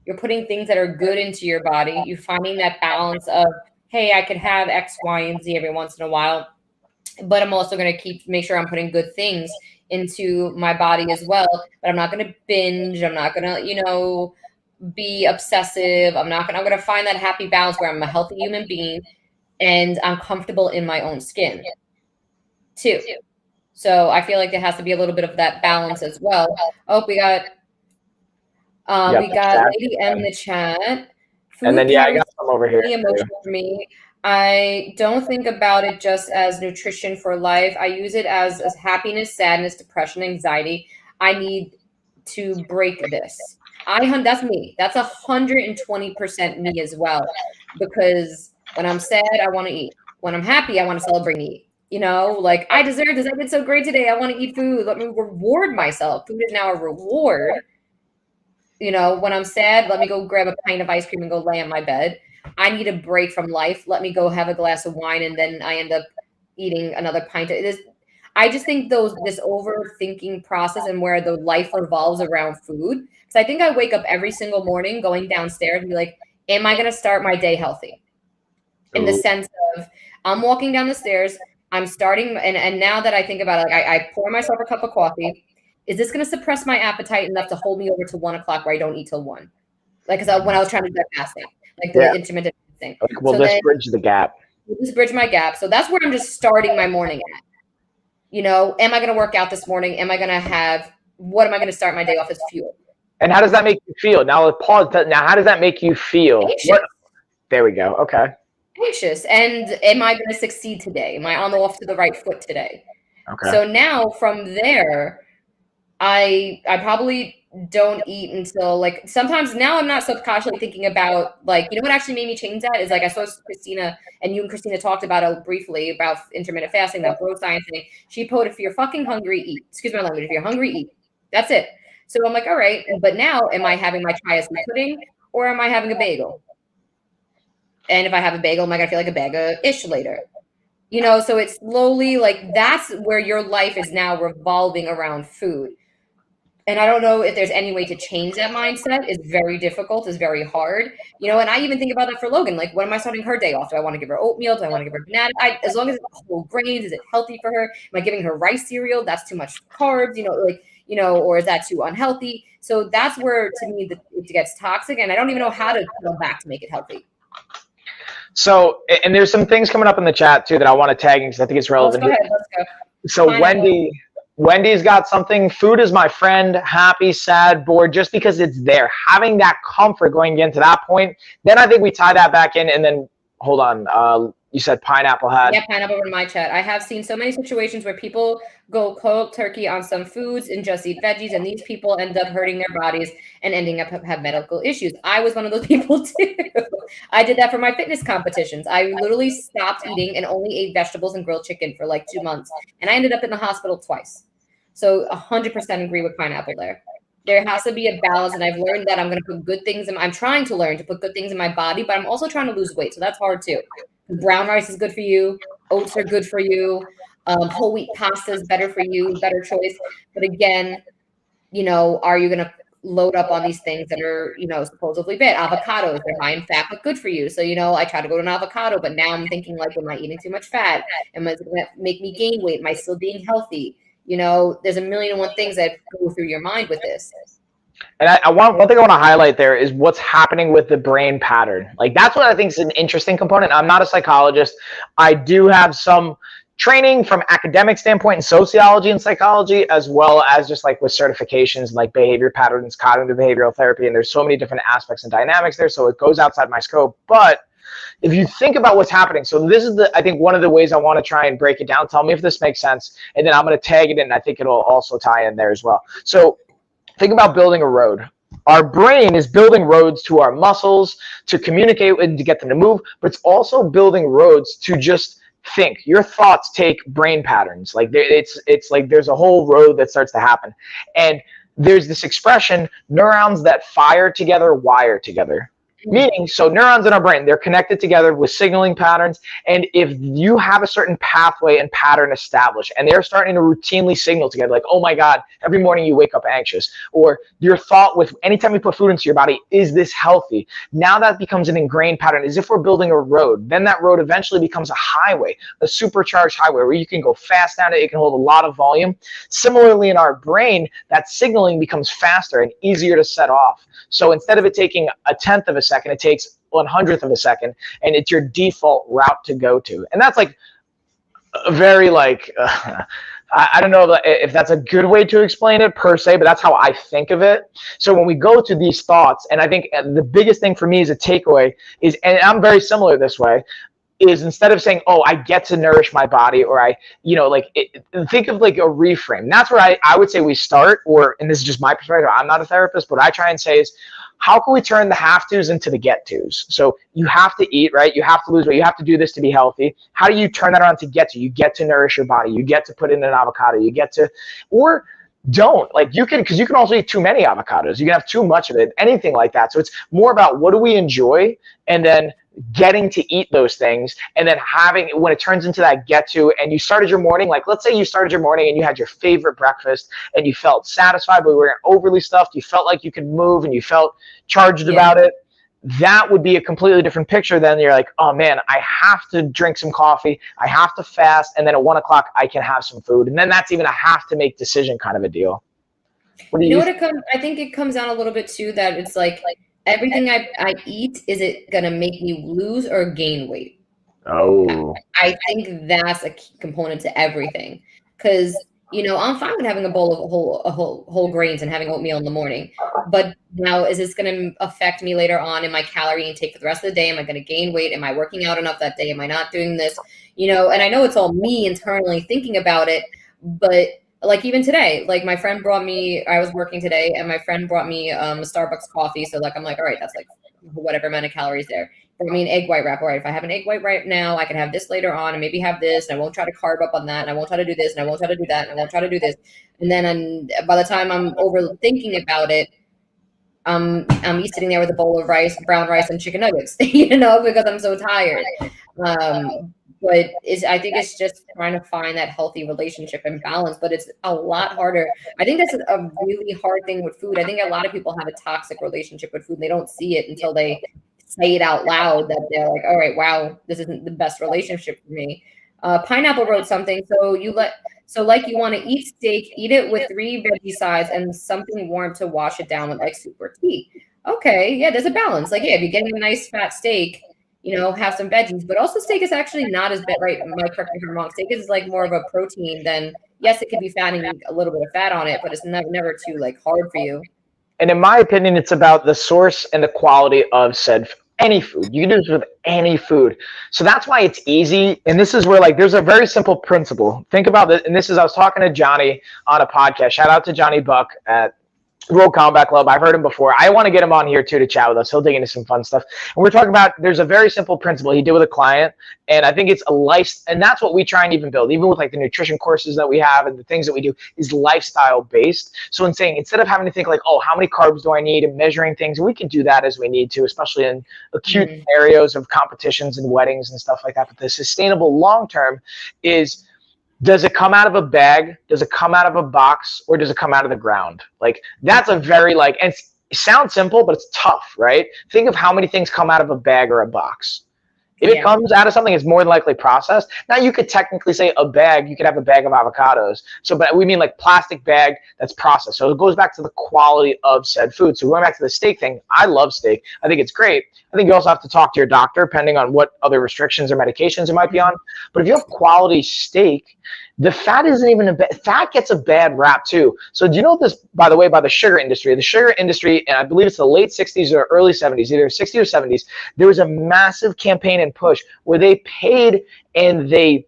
You're putting things that are good into your body. You're finding that balance of, hey, I could have X, Y, and Z every once in a while, but I'm also going to make sure I'm putting good things into my body as well. But I'm not going to binge. I'm not going to, be obsessive. I'm going to find that happy balance where I'm a healthy human being and I'm comfortable in my own skin too. So I feel like there has to be a little bit of that balance as well. Oh, Yeah, we got Lady M in the chat. and Food then I carries got some over here really too. emotional for me. I don't think about it just as nutrition for life. I use it as happiness, sadness, depression, anxiety. I need to break this. That's me. That's 120% me as well. Because when I'm sad, I want to eat. When I'm happy, I want to celebrate and eat. Like I deserve this. I did so great today. I want to eat food. Let me reward myself. Food is now a reward. When I'm sad, let me go grab a pint of ice cream and go lay on my bed. I need a break from life. Let me go have a glass of wine, and then I end up eating another pint. I just think this overthinking process and where the life revolves around food. Because I think I wake up every single morning going downstairs and be like, am I going to start my day healthy? In the sense of I'm walking down the stairs, I'm starting, and now that I think about it, like I pour myself a cup of coffee. Is this going to suppress my appetite enough to hold me over to 1 o'clock where I don't eat till 1? Like, because when I was trying to do that fasting, like the intermittent fasting. Like, will this bridge the gap? This bridge my gap. So that's where I'm just starting my morning at. Am I going to work out this morning? What am I going to start my day off as fuel? And how does that make you feel? Now, pause. Now, how does that make you feel? There we go. Okay. Anxious. And am I going to succeed today? Am I off to the right foot today? Okay. So now from there, I probably don't eat until sometimes now I'm not subconsciously thinking about what actually made me change that is I saw Christina and you and Christina talked about it briefly about intermittent fasting, that bro science thing. She put, if you're fucking hungry, eat. Excuse my language. If you're hungry, eat. That's it. So I'm like, all right, but now am I having my chia seed pudding or am I having a bagel? And if I have a bagel, am I gonna feel like a bag of ish later? So it's slowly that's where your life is now revolving around food. And I don't know if there's any way to change that mindset. It's very difficult. It's very hard. And I even think about that for Logan. Like, when am I starting her day off? Do I want to give her oatmeal? Do I want to give her banana? As long as it's whole grains, is it healthy for her? Am I giving her rice cereal? That's too much carbs, or is that too unhealthy? So that's where, to me, it gets toxic. And I don't even know how to go back to make it healthy. So, and there's some things coming up in the chat too that I want to tag in because I think it's relevant. Let's go. So Wendy's got something. Food is my friend. Happy, sad, bored, just because it's there. Having that comfort going into that point, then I think we tie that back in. And then, hold on. You said pineapple had. Yeah, pineapple in my chat. I have seen so many situations where people go cold turkey on some foods and just eat veggies, and these people end up hurting their bodies and ending up have medical issues. I was one of those people too. I did that for my fitness competitions. I literally stopped eating and only ate vegetables and grilled chicken for 2 months, and I ended up in the hospital twice. So 100% agree with pineapple there. There has to be a balance, and I've learned that I'm going to put good things I'm trying to learn to put good things in my body, but I'm also trying to lose weight, so that's hard too. Brown rice is good for you. Oats are good for you. Whole wheat pasta is better for you, better choice. But again, are you going to load up on these things that are, supposedly bad? Avocados, they're high in fat, but good for you. So, I try to go to an avocado, but now I'm thinking am I eating too much fat? Am I going to make me gain weight? Am I still being healthy? There's a million and one things that go through your mind with this. And one thing I want to highlight there is what's happening with the brain pattern. That's what I think is an interesting component. I'm not a psychologist. I do have some training from academic standpoint in sociology and psychology, as well as just with certifications like behavior patterns, cognitive behavioral therapy, and there's so many different aspects and dynamics there. So it goes outside my scope. But if you think about what's happening, so this is I think one of the ways I want to try and break it down. Tell me if this makes sense, and then I'm going to tag it in. And I think it'll also tie in there as well. So think about building a road. Our brain is building roads to our muscles to communicate and to get them to move, but it's also building roads to just think. Your thoughts take brain patterns. It's like there's a whole road that starts to happen. And there's this expression, neurons that fire together, wire together. Meaning, so neurons in our brain, they're connected together with signaling patterns. And if you have a certain pathway and pattern established, and they're starting to routinely signal together, like, oh my God, every morning you wake up anxious, or your thought with anytime you put food into your body, is this healthy? Now that becomes an ingrained pattern, as if we're building a road. Then that road eventually becomes a highway, a supercharged highway where you can go fast down it, it can hold a lot of volume. Similarly, in our brain, that signaling becomes faster and easier to set off. So instead of it taking a tenth of a second, it takes 1/100th of a second, and it's your default route to go to. And that's like a very like, I don't know if that's a good way to explain it per se, but that's how I think of it. So when we go to these thoughts, and I think the biggest thing for me as a takeaway is, and I'm very similar this way, is instead of saying, oh, I get to nourish my body, or think of like a reframe. That's where I would say we start, and this is just my perspective, I'm not a therapist, but what I try and say is, how can we turn the have-tos into the get-tos? So you have to eat, right? You have to lose weight. You have to do this to be healthy. How do you turn that around to get to? You get to nourish your body. You get to put in an avocado. You get to, or don't. Like you can, because you can also eat too many avocados. You can have too much of it, anything like that. So it's more about what do we enjoy, and then getting to eat those things, and then having, when it turns into that get to, and you started your morning, like let's say you started your morning and you had your favorite breakfast and you felt satisfied, but we weren't overly stuffed, you felt like you could move and you felt charged about it. That would be a completely different picture than you're like, oh man, I have to drink some coffee, I have to fast, and then at 1 o'clock I can have some food. And then that's even a have to make decision kind of a deal. I think it comes down a little bit too, that it's like everything I eat, is it going to make me lose or gain weight? Oh. I think that's a key component to everything. Because, I'm fine with having a bowl of whole grains and having oatmeal in the morning. But now, is this going to affect me later on in my calorie intake for the rest of the day? Am I going to gain weight? Am I working out enough that day? Am I not doing this? And I know it's all me internally thinking about it, but like even today, like my friend brought me, I was working today and my friend brought me a Starbucks coffee. So like, I'm like, all right, that's like whatever amount of calories there. Brought me an egg white wrap. All right, if I have an egg white right now, I can have this later on and maybe have this, and I won't try to carb up on that, and I won't try to do this, and I won't try to do that, and I won't try to do this. And then by the time I'm overthinking about it, I'm sitting there with a bowl of rice, brown rice, and chicken nuggets, because I'm so tired. But I think it's just trying to find that healthy relationship and balance, but it's a lot harder. I think that's a really hard thing with food. I think a lot of people have a toxic relationship with food, and they don't see it until they say it out loud, that they're like, all right, wow, this isn't the best relationship for me. Pineapple wrote something. So like you want to eat steak, eat it with 3 veggie sides and something warm to wash it down with like soup or tea. Okay, yeah, there's a balance. Like, yeah, if you're getting a nice fat steak, have some veggies, but also steak is actually not as bad, right? Mike, correct me if I'm wrong. Steak is like more of a protein than, yes, it could be fat and a little bit of fat on it, but it's never too like hard for you. And in my opinion, it's about the source and the quality of said any food. You can do this with any food. So that's why it's easy. And this is where like there's a very simple principle. Think about this. And this is, I was talking to Johnny on a podcast. Shout out to Johnny Buck at World Combat Club. I've heard him before. I want to get him on here too to chat with us. He'll dig into some fun stuff. And we're talking about, there's a very simple principle he did with a client, and I think it's a life, and that's what we try and even build, even with like the nutrition courses that we have and the things that we do, is lifestyle based. So in saying, instead of having to think like, oh, how many carbs do I need, and measuring things, we can do that as we need to, especially in acute scenarios of competitions and weddings and stuff like that. But the sustainable long term is, does it come out of a bag? Does it come out of a box? Or does it come out of the ground? Like, that's a very and it sounds simple, but it's tough, right? Think of how many things come out of a bag or a box. If it comes out of something, it's more than likely processed. Now, you could technically say a bag, you could have a bag of avocados. So, but we mean like plastic bag that's processed. So it goes back to the quality of said food. So going back to the steak thing, I love steak. I think it's great. I think you also have to talk to your doctor, depending on what other restrictions or medications it might be on. But if you have quality steak, the fat isn't even fat gets a bad rap too. So do you know this, by the way, by the sugar industry? The sugar industry, and I believe it's the late 60s or early 70s, either 60s or 70s, there was a massive campaign and push where they paid and they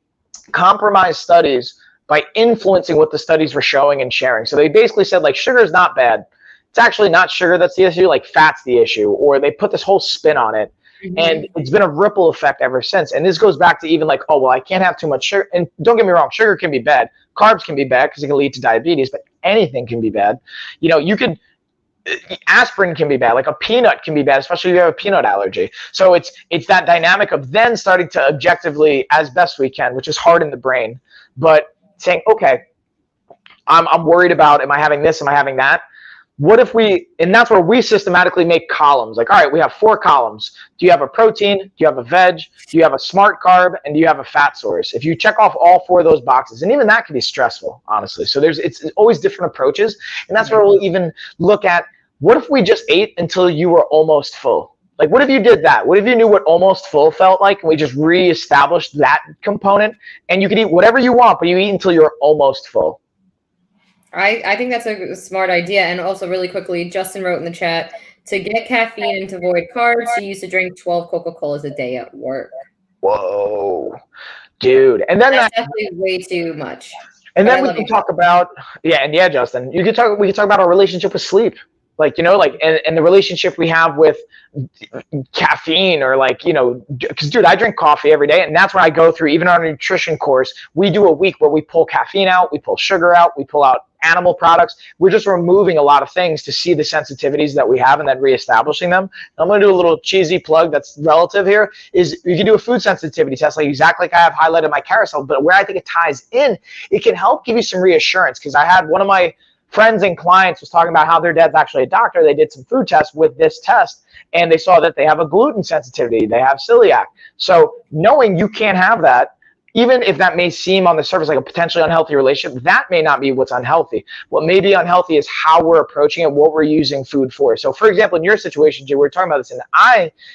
compromised studies by influencing what the studies were showing and sharing. So they basically said like, sugar is not bad. It's actually not sugar that's the issue, like fat's the issue, or they put this whole spin on it. And it's been a ripple effect ever since. And this goes back to even like, oh, well, I can't have too much sugar. And don't get me wrong, sugar can be bad. Carbs can be bad because it can lead to diabetes, but anything can be bad. You know, you could aspirin can be bad, like a peanut can be bad, especially if you have a peanut allergy. So it's that dynamic of then starting to objectively, as best we can, which is hard in the brain, but saying, okay, I'm worried about, am I having this, am I having that? What if we, and that's where we systematically make columns. Like, all right, we have 4 columns. Do you have a protein? Do you have a veg? Do you have a smart carb? And do you have a fat source? If you check off all 4 of those boxes, and even that can be stressful, honestly. So it's always different approaches. And that's where we'll even look at, what if we just ate until you were almost full? Like, what if you did that? What if you knew what almost full felt like, and we just reestablished that component, and you could eat whatever you want, but you eat until you're almost full? I think that's a smart idea. And also, really quickly, Justin wrote in the chat, to get caffeine and to avoid carbs, she used to drink 12 Coca-Colas a day at work. Whoa, dude. And then that's definitely way too much. And then we can talk about, Justin, we could talk about our relationship with sleep. Like, and the relationship we have with caffeine, or because, dude, I drink coffee every day, and that's why I go through, even our nutrition course, we do a week where we pull caffeine out, we pull sugar out, we pull out animal products. We're just removing a lot of things to see the sensitivities that we have and then reestablishing them. And I'm going to do a little cheesy plug that's relative here, is you can do a food sensitivity test, exactly like I have highlighted in my carousel, but where I think it ties in, it can help give you some reassurance. Because I had one of my friends and clients was talking about how their dad's actually a doctor. They did some food tests with this test, and they saw that they have a gluten sensitivity, they have celiac. So knowing you can't have that, even if that may seem on the surface like a potentially unhealthy relationship, that may not be what's unhealthy. What may be unhealthy is how we're approaching it, what we're using food for. So for example, in your situation, Jay, we're talking about this, and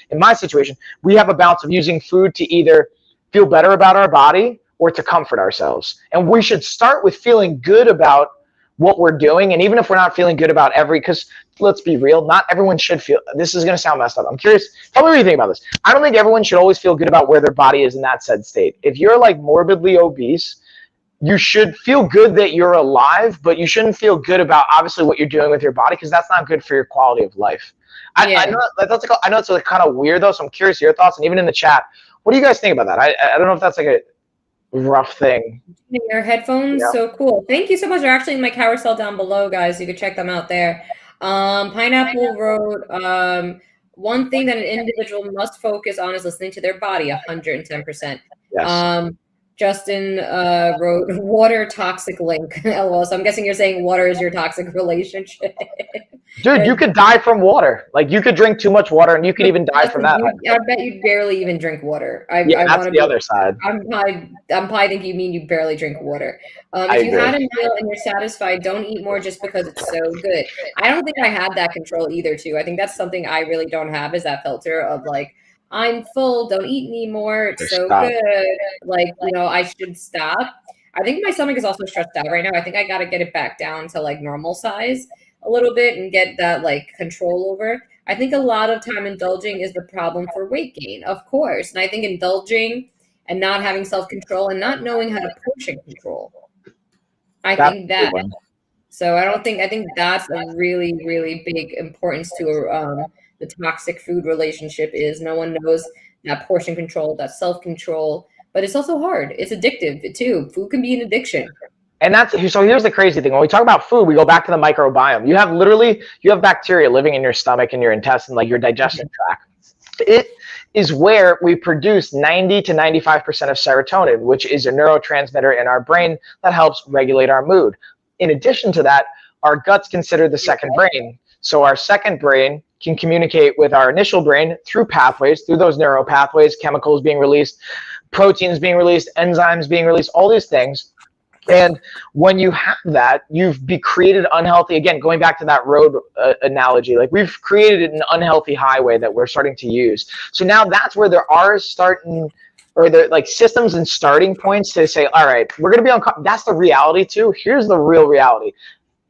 in my situation, we have a balance of using food to either feel better about our body or to comfort ourselves. And we should start with feeling good about what we're doing. And even if we're not feeling good about because let's be real, not everyone should feel, this is going to sound messed up. I'm curious, tell me what you think about this. I don't think everyone should always feel good about where their body is in that said state. If you're morbidly obese, you should feel good that you're alive, but you shouldn't feel good about obviously what you're doing with your body, because that's not good for your quality of life. I know it's kind of weird though, so I'm curious your thoughts, and even in the chat, what do you guys think about that? I don't know if that's a rough thing. Your headphones, yeah. So cool. Thank you so much. They're actually in my carousel down below, guys. You can check them out there. Pineapple wrote, one thing that an individual must focus on is listening to their body 110%. Yes. Justin wrote, water toxic link. LOL. So I'm guessing you're saying water is your toxic relationship. Dude, you could die from water. You could drink too much water, and you could even die from that. I bet you barely even drink water. That's the other side. I'm probably think you mean you barely drink water. If you had a meal and you're satisfied, don't eat more just because it's so good. I don't think I had that control either, too. I think that's something I really don't have, is that filter of I'm full, don't eat anymore. It's so good. I should stop. I think my stomach is also stressed out right now. I think I got to get it back down to normal size a little bit and get that control over. I think a lot of time indulging is the problem for weight gain, of course. And I think indulging and not having self-control and not knowing how to portion control. I think that's a really, really big importance to the toxic food relationship, is no one knows that portion control, that self-control, but it's also hard. It's addictive too. Food can be an addiction. And so here's the crazy thing. When we talk about food, we go back to the microbiome. You have bacteria living in your stomach and your intestine, your digestion tract. It is where we produce 90 to 95% of serotonin, which is a neurotransmitter in our brain that helps regulate our mood. In addition to that, our gut's considered the second brain. So our second brain can communicate with our initial brain through pathways, through those neural pathways, chemicals being released, proteins being released, enzymes being released, all these things. And when you have that, you've created unhealthy, again, going back to that road analogy, we've created an unhealthy highway that we're starting to use. So now that's where there are systems and starting points to say, all right, we're going to be that's the reality too. Here's the real reality.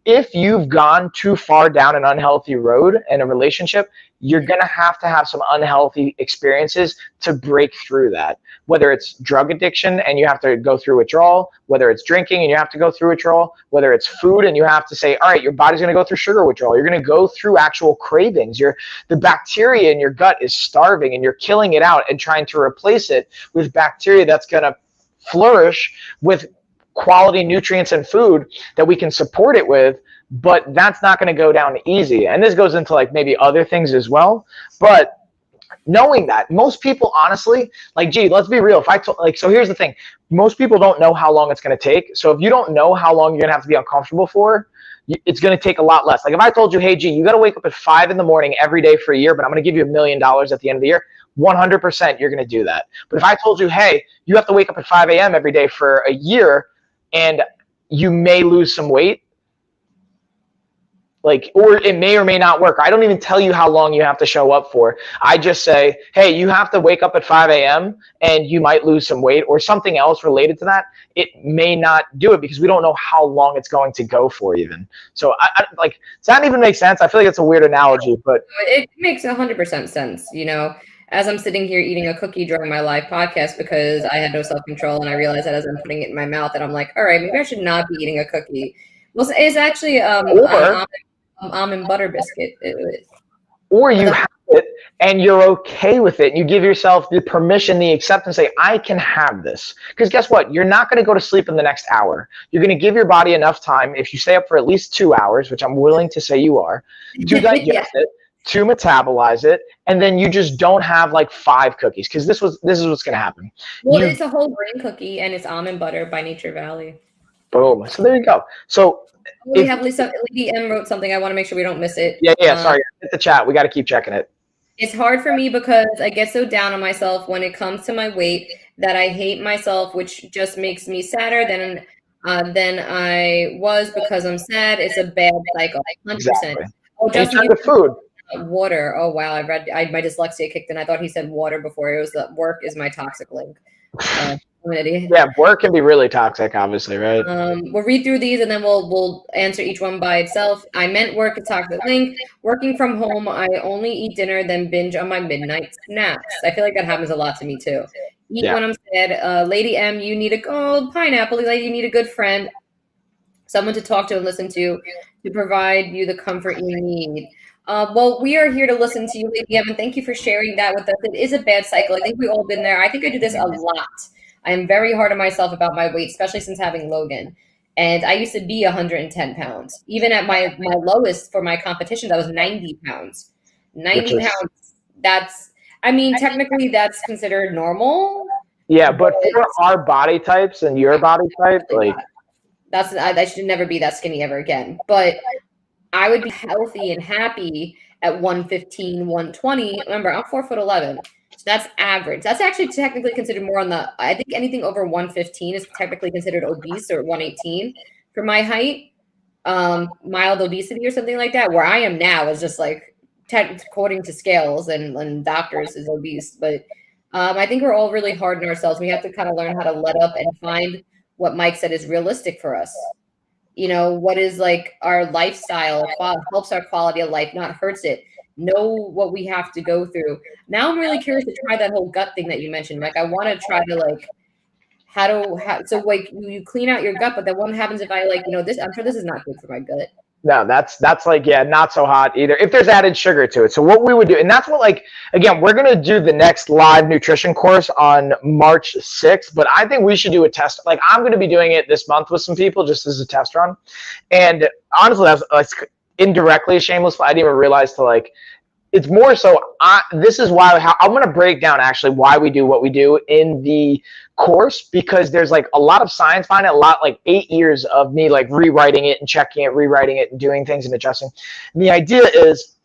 If you've gone too far down an unhealthy road in a relationship, you're going to have some unhealthy experiences to break through that. Whether it's drug addiction and you have to go through withdrawal, whether it's drinking and you have to go through withdrawal, whether it's food and you have to say, all right, your body's going to go through sugar withdrawal. You're going to go through actual cravings. The bacteria in your gut is starving and you're killing it out and trying to replace it with bacteria that's going to flourish with quality nutrients and food that we can support it with. but that's not going to go down easy. And this goes into like maybe other things as well. But knowing that most people, honestly, like, gee, let's be real. If I told, like, so here's the thing, most people don't know how long it's going to take. So if you don't know how long you're going to have to be uncomfortable for, it's going to take a lot less. Like if I told you, hey, gee, you got to wake up at 5 in the morning every day for a year, but I'm going to give you $1 million at the end of the year, 100% you're going to do that. But if I told you, hey, you have to wake up at 5 a.m. every day for a year and you may lose some weight, like, or it may or may not work. I don't even tell you how long you have to show up for. I just say, hey, you have to wake up at 5 a.m. and you might lose some weight or something else related to that. It may not do it because we don't know how long it's going to go for even. So like, does that even make sense? I feel like it's a weird analogy, but it makes 100% sense. As I'm sitting here eating a cookie during my live podcast because I had no self-control and I realized that as I'm putting it in my mouth and I'm like, all right, maybe I should not be eating a cookie. Well, it's actually almond butter biscuit. Or you have it and you're okay with it. You give yourself the permission, the acceptance, say, I can have this. Because guess what? You're not going to go to sleep in the next hour. You're going to give your body enough time, if you stay up for at least 2 hours, which I'm willing to say you are, to digest it, to metabolize it, and then you just don't have like 5 cookies. Because this is what's going to happen. Well, it's a whole grain cookie and it's almond butter by Nature Valley. Boom. So there you go. So we have Lady M wrote something. I want to make sure we don't miss it. Yeah. Sorry, hit the chat. We got to keep checking it. It's hard for me because I get so down on myself when it comes to my weight that I hate myself, which just makes me sadder than I was because I'm sad. It's a bad cycle. 100%. Exactly. Oh, Justin, the food. Water. Oh wow, my dyslexia kicked in. I thought he said water before. It was the work is my toxic link. Yeah, work can be really toxic, obviously, right? We'll read through these and then we'll answer each one by itself. I meant work, a toxic link. Working from home, I only eat dinner, then binge on my midnight snacks. I feel like that happens a lot to me too. Eat when I'm sad. Lady M, you need a gold pineapple. Lady, you need a good friend, someone to talk to and listen to provide you the comfort you need. Well, we are here to listen to you, Lady M, and thank you for sharing that with us. It is a bad cycle. I think we've all been there. I think I do this a lot. I am very hard on myself about my weight, especially since having Logan. And I used to be 110 pounds. Even at my lowest for my competitions, I was 90 pounds. 90 pounds, technically that's considered normal. Yeah, but for our body types and your body type, like... I should never be that skinny ever again. But I would be healthy and happy at 115, 120. Remember, I'm 4'11". So that's average. That's actually technically considered more on the, I think anything over 115 is technically considered obese, or 118 for my height, mild obesity or something like that. Where I am now is just like, according to scales and doctors, is obese. But I think we're all really hard on ourselves. We have to kind of learn how to let up and find what Mike said is realistic for us. What is like our lifestyle, helps our quality of life, not hurts it. Know what we have to go through. Now I'm really curious to try that whole gut thing that you mentioned. Like I want to try to like, so like you clean out your gut, but then what happens if I this, I'm sure this is not good for my gut. No, that's like, yeah, not so hot either. If there's added sugar to it. So what we would do, and that's what, like, again, we're going to do the next live nutrition course on March 6th, but I think we should do a test. Like I'm going to be doing it this month with some people just as a test run. And honestly, that's indirectly a shameless plug. I didn't even realize it's more so, this is why I'm going to break down actually why we do what we do in the course, because there's like a lot of science behind it, like 8 years of me like rewriting it and checking it, rewriting it and doing things and adjusting. And the idea is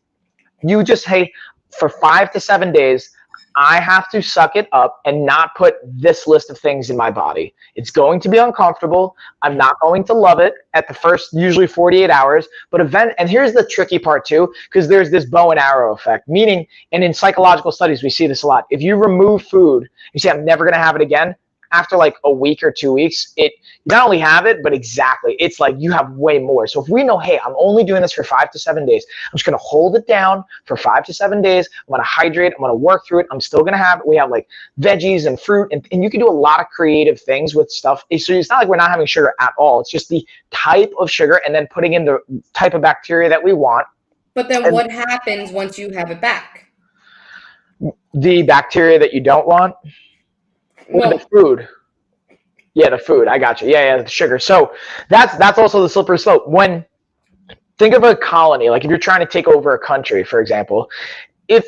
you just, hey, for 5 to 7 days, I have to suck it up and not put this list of things in my body. It's going to be uncomfortable. I'm not going to love it at the first, usually 48 hours. But and here's the tricky part too, because there's this bow and arrow effect, meaning, and in psychological studies, we see this a lot. If you remove food, you say, I'm never going to have it again. After like a week or 2 weeks, you not only have it, but exactly, it's like you have way more. So if we know, hey, I'm only doing this for 5 to 7 days, I'm just going to hold it down for 5 to 7 days. I'm going to hydrate. I'm going to work through it. I'm still going to have it. We have like veggies and fruit, and you can do a lot of creative things with stuff. So it's not like we're not having sugar at all. It's just the type of sugar and then putting in the type of bacteria that we want. But then what happens once you have it back? The bacteria that you don't want? Well, the food. Yeah, the food. I got you. Yeah, the sugar. So that's also the slippery slope. When think of a colony, like if you're trying to take over a country, for example, if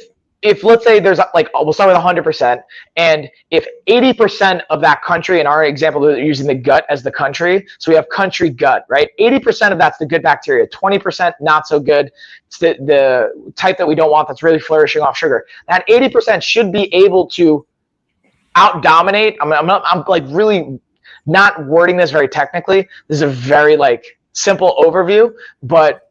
let's say there's like, we'll start with 100%, and if 80% of that country, in our example, they're using the gut as the country, so we have country gut, right? 80% of that's the good bacteria, 20% not so good. It's the type that we don't want, that's really flourishing off sugar. That 80% should be able to out-dominate. I'm like really not wording this very technically. This is a very like simple overview, but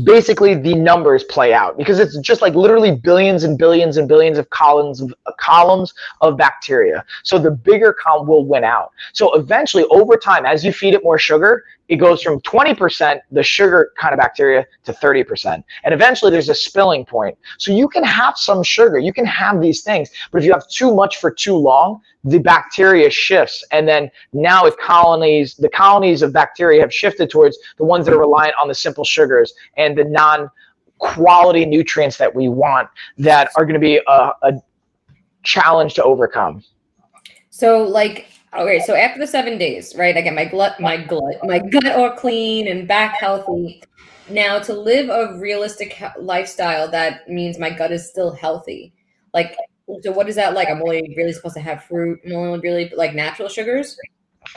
basically the numbers play out because it's just like literally billions and billions and billions of columns of bacteria. So the bigger column will win out. So eventually over time, as you feed it more sugar, it goes from 20%, the sugar kind of bacteria, to 30%. And eventually there's a spilling point. So you can have some sugar, you can have these things, but if you have too much for too long, the bacteria shifts. And then now the colonies of bacteria have shifted towards the ones that are reliant on the simple sugars and the non-quality nutrients that we want that are going to be a challenge to overcome. So like, okay, so after the 7 days, right, I get my gut all clean and back healthy. Now to live a realistic lifestyle, that means my gut is still healthy. Like, so what is that like? I'm only really supposed to have fruit, I'm only really like natural sugars?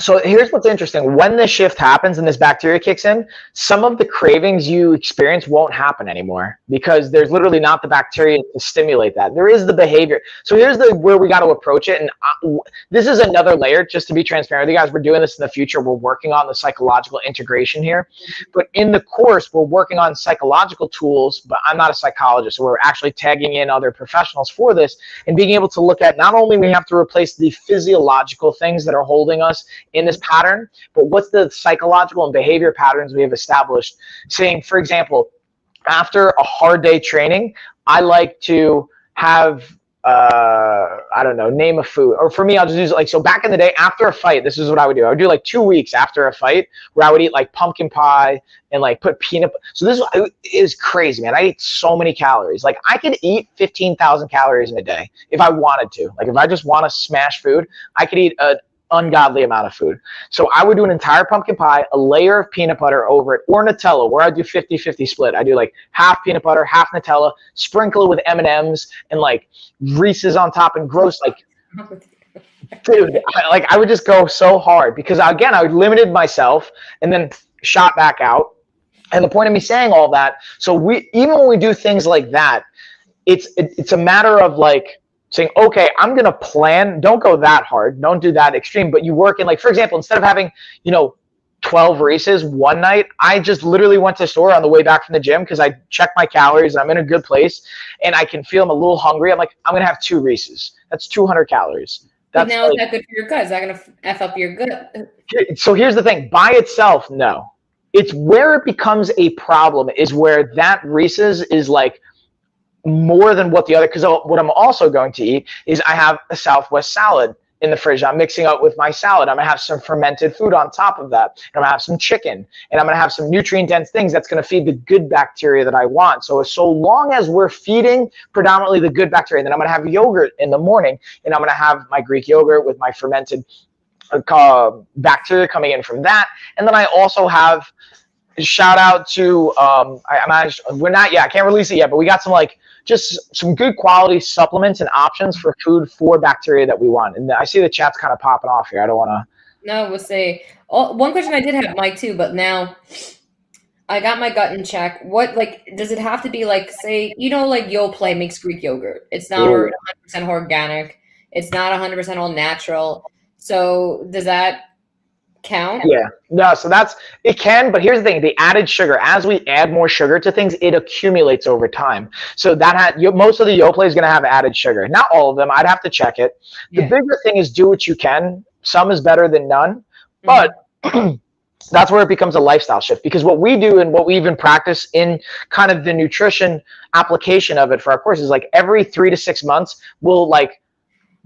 So here's what's interesting. When this shift happens and this bacteria kicks in, some of the cravings you experience won't happen anymore because there's literally not the bacteria to stimulate that. There is the behavior. So here's where we got to approach it. And this is another layer, just to be transparent with you guys. We're doing this in the future. We're working on the psychological integration here. But in the course, we're working on psychological tools, but I'm not a psychologist. So we're actually tagging in other professionals for this and being able to look at not only we have to replace the physiological things that are holding us in this pattern, but what's the psychological and behavior patterns we have established. Saying, for example, after a hard day training, I like to have, I don't know, name a food. Or for me, I'll just use like, so back in the day after a fight, this is what I would do. I would do like 2 weeks after a fight where I would eat like pumpkin pie and like put peanut. So this is crazy, man. I eat so many calories. Like I could eat 15,000 calories in a day if I wanted to. Like if I just want to smash food, I could eat an ungodly amount of food. So I would do an entire pumpkin pie, a layer of peanut butter over it, or Nutella, where I do 50-50 split. I do like half peanut butter, half Nutella, sprinkle it with M&Ms and like Reese's on top, and gross, like, dude, I would just go so hard because again, I would limited myself and then shot back out. And the point of me saying all that, so even when we do things like that, it's a matter of like saying, okay, I'm going to plan. Don't go that hard. Don't do that extreme. But you work in, like, for example, instead of having, 12 Reese's one night, I just literally went to the store on the way back from the gym because I checked my calories and I'm in a good place and I can feel I'm a little hungry. I'm like, I'm going to have 2 Reese's. That's 200 calories. But now is that good for your gut? Is that going to F up your gut? So here's the thing. By itself, no. It's where it becomes a problem is where that Reese's is like, more than what the other, because what I'm also going to eat is I have a Southwest salad in the fridge. I'm mixing up with my salad. I'm gonna have some fermented food on top of that. And I'm gonna have some chicken, and I'm gonna have some nutrient dense things that's gonna feed the good bacteria that I want. So long as we're feeding predominantly the good bacteria, then I'm gonna have yogurt in the morning, and I'm gonna have my Greek yogurt with my fermented bacteria coming in from that. And then I also have, shout out to I can't release it yet, but we got some like just some good quality supplements and options for food for bacteria that we want. And I see the chat's kind of popping off here. I don't want to. No, we'll say one question I did have, Mike, too, but now I got my gut in check. What, like, does it have to be like, say, like Yoplait makes Greek yogurt. It's not 100% organic. It's not 100% all natural. So does that count? Yeah, no, so it can, but here's the thing, the added sugar, as we add more sugar to things, it accumulates over time. So most of the Yoplait is going to have added sugar. Not all of them, I'd have to check it. The bigger thing is do what you can. Some is better than none, but that's where it becomes a lifestyle shift, because what we do and what we even practice in kind of the nutrition application of it for our course is like every 3 to 6 months, we'll like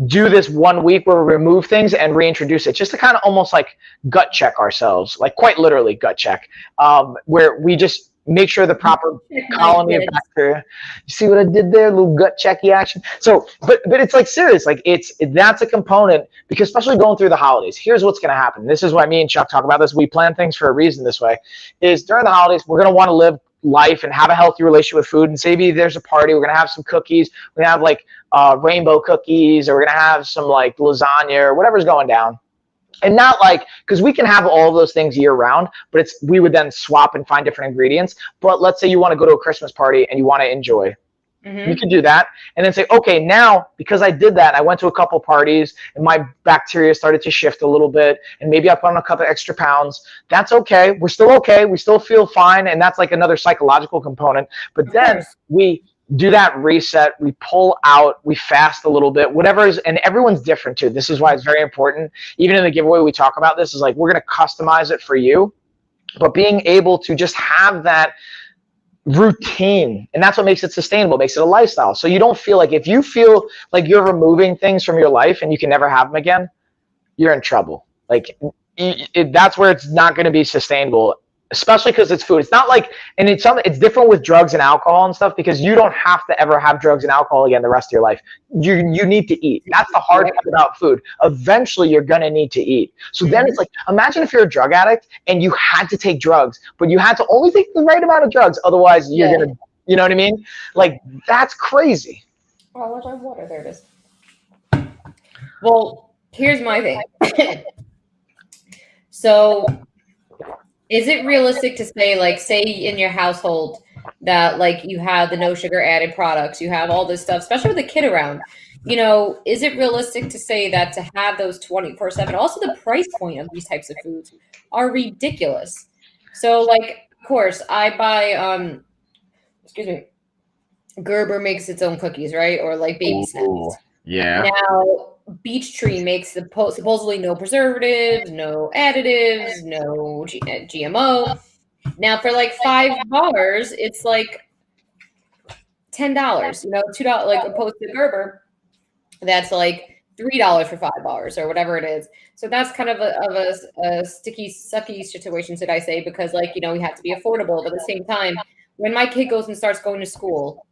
do this 1 week where we remove things and reintroduce it, just to kind of almost like gut check ourselves, like quite literally gut check, where we just make sure the proper colony of bacteria. You see what I did there? A little gut checky action. So, but it's like serious, like that's a component, because especially going through the holidays, here's what's going to happen. This is why me and Chuck talk about this. We plan things for a reason this way, is during the holidays, we're going to want to live life and have a healthy relationship with food. And say maybe there's a party, we're going to have some cookies. We're going to have like rainbow cookies, or we're going to have some like lasagna or whatever's going down. And not like, because we can have all of those things year round, but we would then swap and find different ingredients. But let's say you want to go to a Christmas party and you want to enjoy. You could do that and then say, okay, now because I did that, I went to a couple parties and my bacteria started to shift a little bit, and maybe I put on a couple extra pounds. That's okay. We're still okay. We still feel fine. And that's like another psychological component. But then we do that reset, we pull out, we fast a little bit, whatever is, and everyone's different too. This is why it's very important. Even in the giveaway, we talk about this is like, we're going to customize it for you, but being able to just have that routine, and that's what makes it sustainable, makes it a lifestyle. So you don't feel like, if you feel like you're removing things from your life and you can never have them again, you're in trouble. Like that's where it's not going to be sustainable, especially because it's food. It's not like, and it's different with drugs and alcohol and stuff, because you don't have to ever have drugs and alcohol again the rest of your life. You need to eat. That's the hard part about food. Eventually you're going to need to eat. So then it's like, imagine if you're a drug addict and you had to take drugs, but you had to only take the right amount of drugs. Otherwise you're going to, you know what I mean? Like, that's crazy. Oh, where's my water? There it is. Well, here's my thing. So is it realistic to say, like, say in your household that like you have the no sugar added products, you have all this stuff, especially with a kid around, you know, is it realistic to say that to have those 24/7, also the price point of these types of foods are ridiculous? So like, of course, I buy, Gerber makes its own cookies, right? Or like baby snacks. Yeah. Now, Beach Tree makes supposedly no preservatives, no additives, no GMO. Now, for like 5 bars, it's like $10. You know, $2, like opposed to Gerber, that's like $3 for 5 bars or whatever it is. So that's kind of a sticky, sucky situation, should I say? Because like, you know, we have to be affordable, but at the same time, when my kid goes and starts going to school,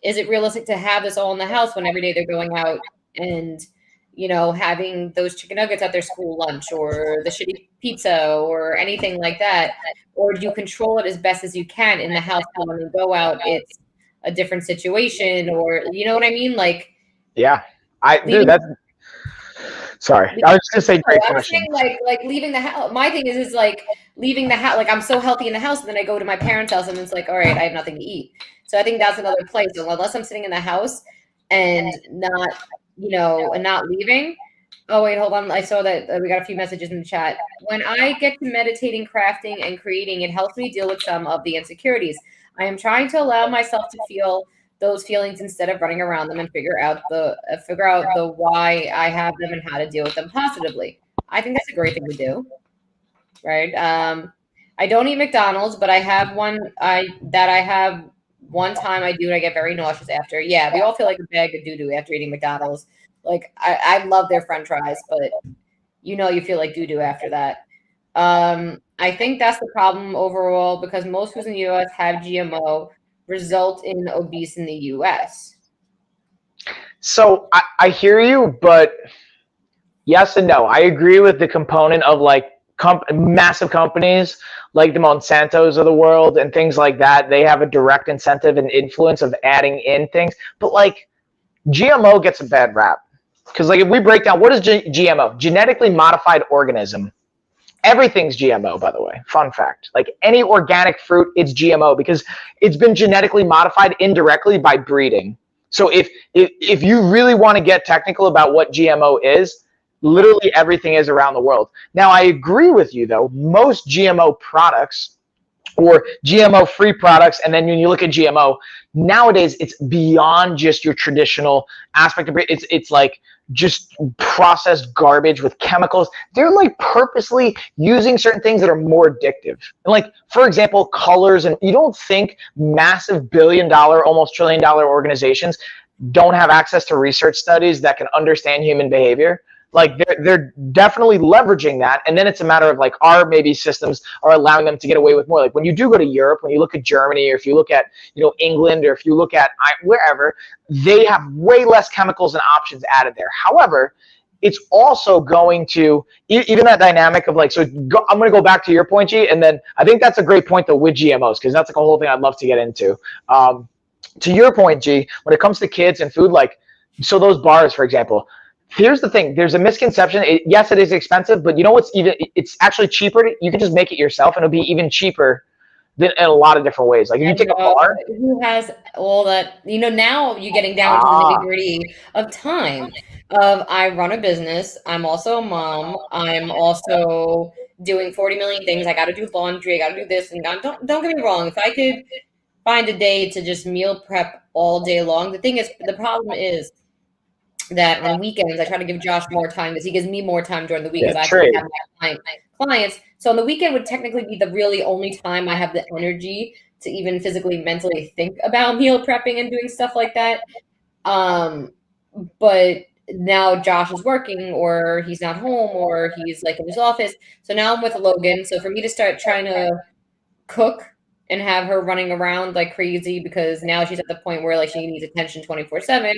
is it realistic to have this all in the house when every day they're going out and, you know, having those chicken nuggets at their school lunch, or the shitty pizza, or anything like that? Or do you control it as best as you can in the house? And when you go out, it's a different situation, or, you know what I mean? Like, yeah, sorry. I was just gonna say, great question. Like leaving the house. My thing is like leaving the house. Like, I'm so healthy in the house, and then I go to my parents' house, and it's like, all right, I have nothing to eat. So I think that's another place. So unless I'm sitting in the house and not, you know, and not leaving. Oh, wait, hold on. I saw that we got a few messages in the chat. When I get to meditating, crafting, and creating, it helps me deal with some of the insecurities. I am trying to allow myself to feel those feelings instead of running around them, and figure out the why I have them and how to deal with them positively. I think that's a great thing to do, right? I don't eat McDonald's, but I have one time I do, and I get very nauseous after. Yeah, we all feel like a bag of doo-doo after eating McDonald's. Like, I love their French fries, but you know, you feel like doo-doo after that. I think that's the problem overall, because most foods in the U.S. have GMO, result in obese in the U.S. So I hear you, but yes and no. I agree with the component of like massive companies like the Monsantos of the world and things like that. They have a direct incentive and influence of adding in things. But like, GMO gets a bad rap, because like, if we break down, what is GMO? Genetically modified organism. Everything's GMO, by the way. Fun fact. Like, any organic fruit, it's GMO, because it's been genetically modified indirectly by breeding. So if you really want to get technical about what GMO is, literally everything is around the world. Now, I agree with you, though. Most GMO products, or GMO-free products, and then when you look at GMO, nowadays it's beyond just your traditional aspect of it. It's like just processed garbage with chemicals. They're like purposely using certain things that are more addictive. And like, for example, colors. And you don't think massive billion-dollar, almost trillion-dollar organizations don't have access to research studies that can understand human behavior? Like, they're definitely leveraging that. And then it's a matter of like, our maybe systems are allowing them to get away with more. Like, when you do go to Europe, when you look at Germany, or if you look at, you know, England, or if you look at wherever, they have way less chemicals and options added there. However, it's also going to, even that dynamic of like, I'm going to go back to your point, G, and then I think that's a great point though with GMOs, because that's like a whole thing I'd love to get into. To your point, G, when it comes to kids and food, like, so those bars, for example, here's the thing. There's a misconception. Yes, it is expensive, but you know what's it's actually cheaper. You can just make it yourself and it'll be even cheaper in a lot of different ways. Like if you take a bar. Who has all that, now you're getting down to the nitty-gritty of time. I run a business. I'm also a mom. I'm also doing 40 million things. I got to do laundry. I got to do this. And don't get me wrong. If I could find a day to just meal prep all day long, the problem is that on weekends I try to give Josh more time because he gives me more time during the week because I have my clients. So on the weekend would technically be the really only time I have the energy to even physically, mentally think about meal prepping and doing stuff like that. But now Josh is working, or he's not home, or he's like in his office. So now I'm with Logan. So for me to start trying to cook and have her running around like crazy, because now she's at the point where like she needs attention 24/7,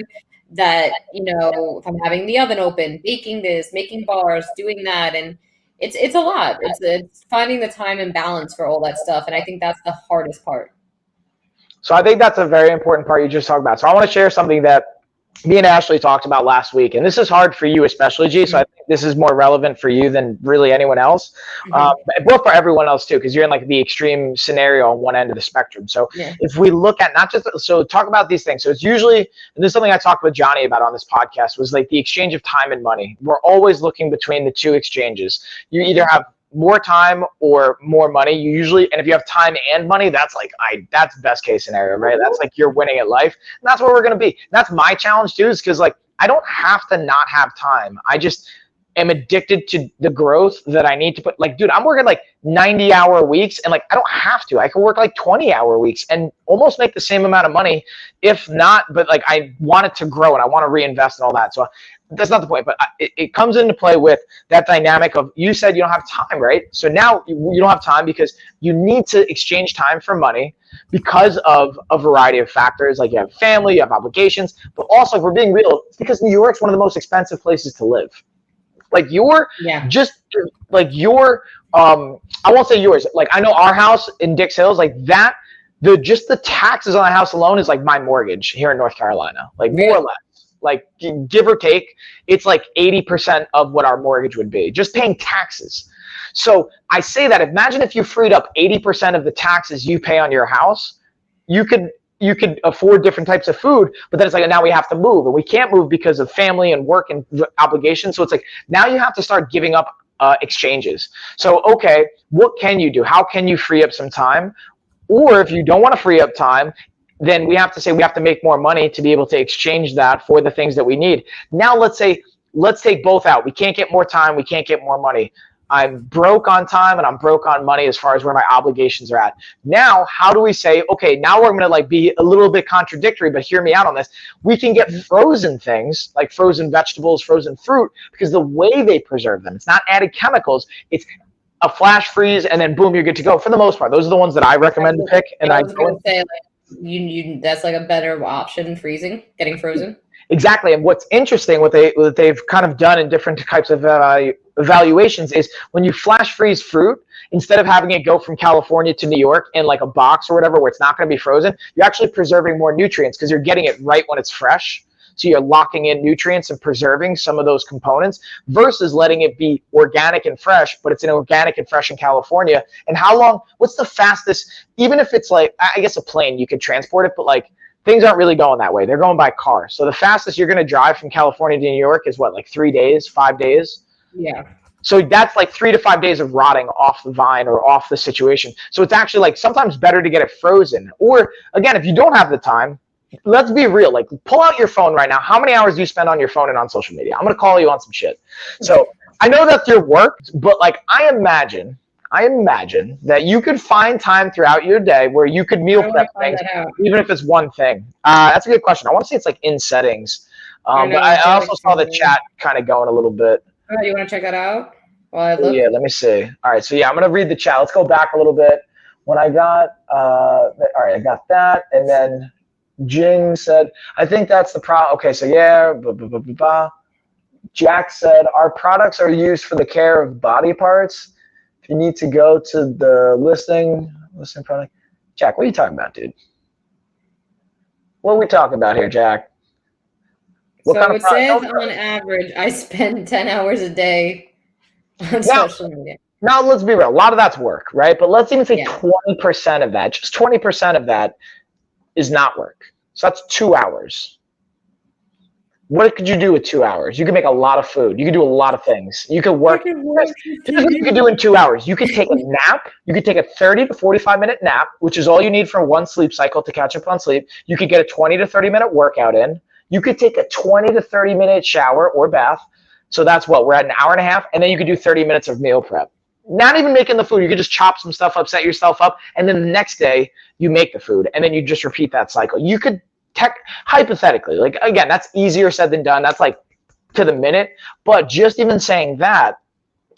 that, if I'm having the oven open, baking this, making bars, doing that, and it's a lot. It's finding the time and balance for all that stuff. And I think that's the hardest part. So I think that's a very important part you just talked about. So I want to share something that me and Ashley talked about last week, and this is hard for you especially, G, so I think this is more relevant for you than really anyone else, but for everyone else too, because you're in like the extreme scenario on one end of the spectrum. So if we look at talk about these things. So it's usually, and this is something I talked with Johnny about on this podcast, was like the exchange of time and money. We're always looking between the two exchanges. You either have more time or more money. You usually, and if you have time and money, that's like that's best case scenario, right? That's like you're winning at life. And that's where we're gonna be. That's my challenge too, is because like I don't have to not have time. I just am addicted to the growth that I need to put. Like, dude, I'm working like 90-hour weeks, and like I don't have to. I can work like 20-hour weeks and almost make the same amount of money, if not. But like I want it to grow and I want to reinvest and all that. So that's not the point, but it comes into play with that dynamic of, you said you don't have time, right? So now you don't have time because you need to exchange time for money because of a variety of factors. Like you have family, you have obligations, but also, if we're being real, it's because New York's one of the most expensive places to live. Like I won't say yours. Like I know our house in Dix Hills, like that, just the taxes on the house alone is like my mortgage here in North Carolina, like more or less. Like give or take, it's like 80% of what our mortgage would be, just paying taxes. So I say that, imagine if you freed up 80% of the taxes you pay on your house, you could afford different types of food, but then it's like, now we have to move, and we can't move because of family and work and obligations. So it's like, now you have to start giving up exchanges. So, okay, what can you do? How can you free up some time? Or if you don't want to free up time, then we have to say we have to make more money to be able to exchange that for the things that we need. Now let's take both out. We can't get more time. We can't get more money. I'm broke on time and I'm broke on money as far as where my obligations are at. Now, how do we say, okay, now we're going to like be a little bit contradictory, but hear me out on this. We can get frozen things like frozen vegetables, frozen fruit, because the way they preserve them, it's not added chemicals. It's a flash freeze and then boom, you're good to go. For the most part, those are the ones that I recommend to pick. And I was going to say, you that's like a better option, getting frozen. Exactly. And what's interesting, what they've kind of done in different types of evaluations is when you flash freeze fruit, instead of having it go from California to New York in like a box or whatever where it's not going to be frozen, you're actually preserving more nutrients because you're getting it right when it's fresh. So you're locking in nutrients and preserving some of those components versus letting it be organic and fresh, but it's an organic and fresh in California. And how long, what's the fastest, even if it's like, I guess a plane, you could transport it, but like things aren't really going that way. They're going by car. So the fastest you're going to drive from California to New York is what, like 3 days, 5 days? Yeah. So that's like 3 to 5 days of rotting off the vine or off the situation. So it's actually like sometimes better to get it frozen. Or again, if you don't have the time, let's be real. Like, pull out your phone right now. How many hours do you spend on your phone and on social media? I'm going to call you on some shit. So I know that's your work, but like I imagine that you could find time throughout your day where you could meal prep things, even if it's one thing. That's a good question. I want to say it's like in settings. But I also saw the chat kind of going a little bit. Oh, you want to check that out? While I look? Yeah, let me see. All right, so yeah, I'm going to read the chat. Let's go back a little bit. When I got, all right, I got that. And then Jing said, I think that's the problem. Okay, so yeah, blah, blah, blah, blah, blah. Jack said, our products are used for the care of body parts. If you need to go to the listing product. Jack, what are you talking about, dude? What are we talking about here, Jack? So it says on average, I spend 10 hours a day on social media. Now, let's be real. A lot of that's work, right? But let's even say 20% of that, just 20% of that is not work. So that's 2 hours. What could you do with 2 hours? You could make a lot of food. You could do a lot of things. You could work. Here's what you could do in 2 hours. You could take a nap. You could take a 30 to 45-minute nap, which is all you need for one sleep cycle to catch up on sleep. You could get a 20 to 30-minute workout in. You could take a 20 to 30-minute shower or bath. So that's what? We're at an hour and a half. And then you could do 30 minutes of meal prep. Not even making the food. You could just chop some stuff up, set yourself up. And then the next day, you make the food. And then you just repeat that cycle. You could hypothetically, like, again, that's easier said than done. That's like to the minute. But just even saying that,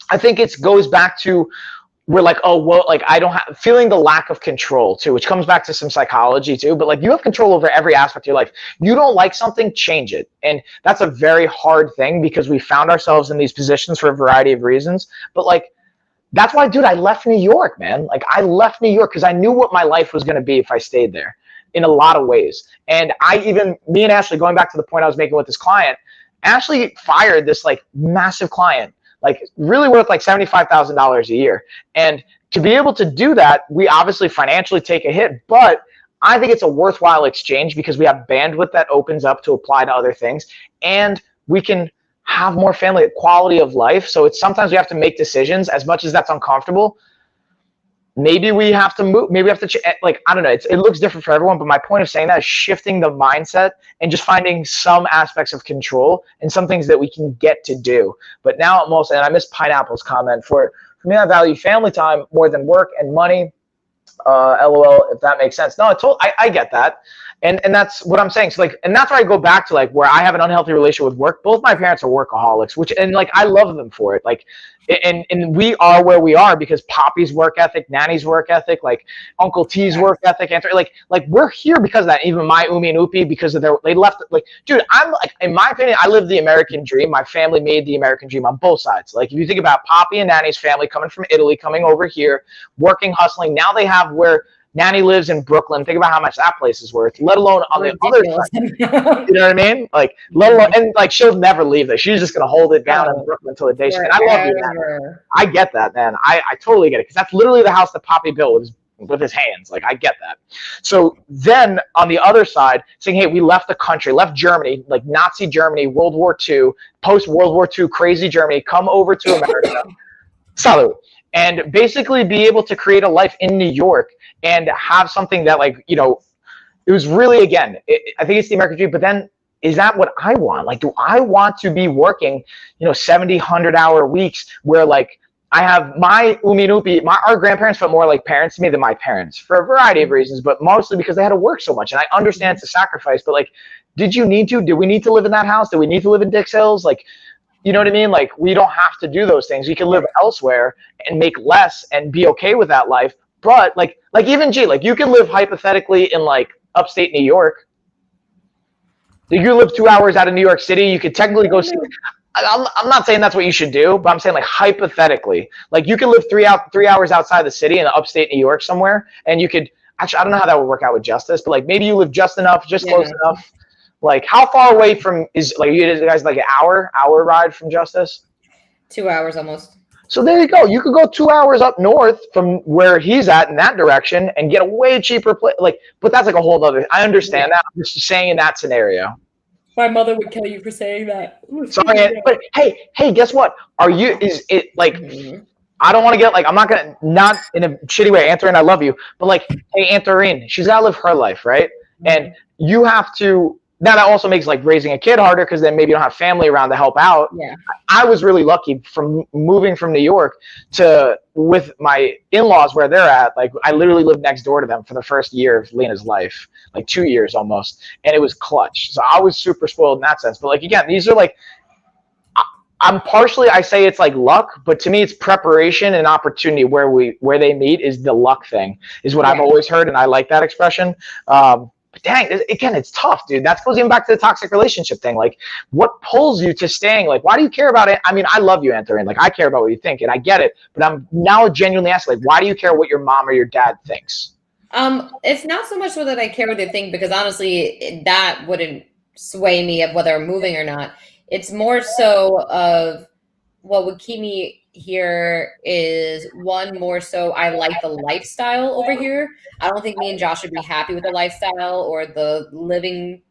I think it goes back to we're like, oh, well, like I don't have feeling the lack of control too, which comes back to some psychology too. But like you have control over every aspect of your life. You don't like something, change it. And that's a very hard thing because we found ourselves in these positions for a variety of reasons. But like, that's why, dude, I left New York, man. Like I left New York because I knew what my life was going to be if I stayed there in a lot of ways. And me and Ashley, going back to the point I was making with this client, Ashley fired this like massive client, like really worth like $75,000 a year. And to be able to do that, we obviously financially take a hit, but I think it's a worthwhile exchange because we have bandwidth that opens up to apply to other things. And we can have more family quality of life. So it's sometimes we have to make decisions as much as that's uncomfortable. Maybe we have to move, maybe we have to, like, I don't know, it looks different for everyone, but my point of saying that is shifting the mindset and just finding some aspects of control and some things that we can get to do. But now and I miss Pineapple's comment, for me, I value family time more than work and money. LOL, if that makes sense. No, I get that. And that's what I'm saying. So like, and that's where I go back to like where I have an unhealthy relationship with work. Both my parents are workaholics, and like I love them for it. Like, and we are where we are because Poppy's work ethic, Nanny's work ethic, like Uncle T's work ethic, and like we're here because of that. Even my Umi and Upi, because of they left. Like, dude, I'm like, in my opinion, I live the American dream. My family made the American dream on both sides. Like if you think about Poppy and Nanny's family coming from Italy, coming over here, working, hustling. Now they have where Nanny lives in Brooklyn. Think about how much that place is worth, let alone on the other side. You know what I mean? Like, let alone, and like she'll never leave there. She's just going to hold it down in Brooklyn until the day. And I love you, man. I get that, man. I totally get it because that's literally the house that Poppy built with his hands. Like, I get that. So then on the other side, saying, hey, we left the country, left Germany, like Nazi Germany, World War II, post-World War II, crazy Germany, come over to America. Salud. And basically be able to create a life in New York and have something that, like, you know, it was really, again, I think it's the American dream, but then is that what I want? Like, do I want to be working, 70, 100-hour weeks where, like, I have my Umi and Upi, our grandparents felt more like parents to me than my parents for a variety of reasons, but mostly because they had to work so much. And I understand it's a sacrifice, but, like, did you need to? Did we need to live in that house? Did we need to live in Dix Hills? Like, you know what I mean? Like, we don't have to do those things. We can live elsewhere and make less and be okay with that life. But like even like you can live hypothetically in like upstate New York. You can live 2 hours out of New York City. You could technically go see. I'm not saying that's what you should do, but I'm saying like hypothetically, like you can live 3 hours outside the city in upstate New York somewhere, and you could actually, I don't know how that would work out with Justice, but like maybe you live just enough, just close enough. Like, how far away from is like you guys like an hour ride from Justice? 2 hours almost. So there you go. You could go 2 hours up north from where he's at in that direction and get a way cheaper place. Like, but that's like a whole other. I understand that. I'm just saying in that scenario. My mother would kill you for saying that. Sorry, but hey, guess what? Is it like? I don't want to get like, I'm not gonna, not in a shitty way, Anthony, I love you, but like, hey, Anthony, she's gotta live her life, right? And you have to. Now that also makes like raising a kid harder because then maybe you don't have family around to help out. Yeah. I was really lucky from moving from New York to with my in-laws where they're at. Like I literally lived next door to them for the first year of Lena's life, like 2 years almost. And it was clutch. So I was super spoiled in that sense. But like, again, these are like, I say it's like luck, but to me it's preparation and opportunity where they meet is the luck thing is what I've always heard. And I like that expression. But dang, again, it's tough, dude. That goes even back to the toxic relationship thing. Like, what pulls you to staying? Like, why do you care about it? I mean, I love you, Anthony. Like, I care about what you think, and I get it. But I'm now genuinely asking, like, why do you care what your mom or your dad thinks? It's not so much so that I care what they think, because honestly, that wouldn't sway me of whether I'm moving or not. It's more so of what would keep me here is, one, more so I like the lifestyle over here. I don't think me and Josh would be happy with the lifestyle or the living,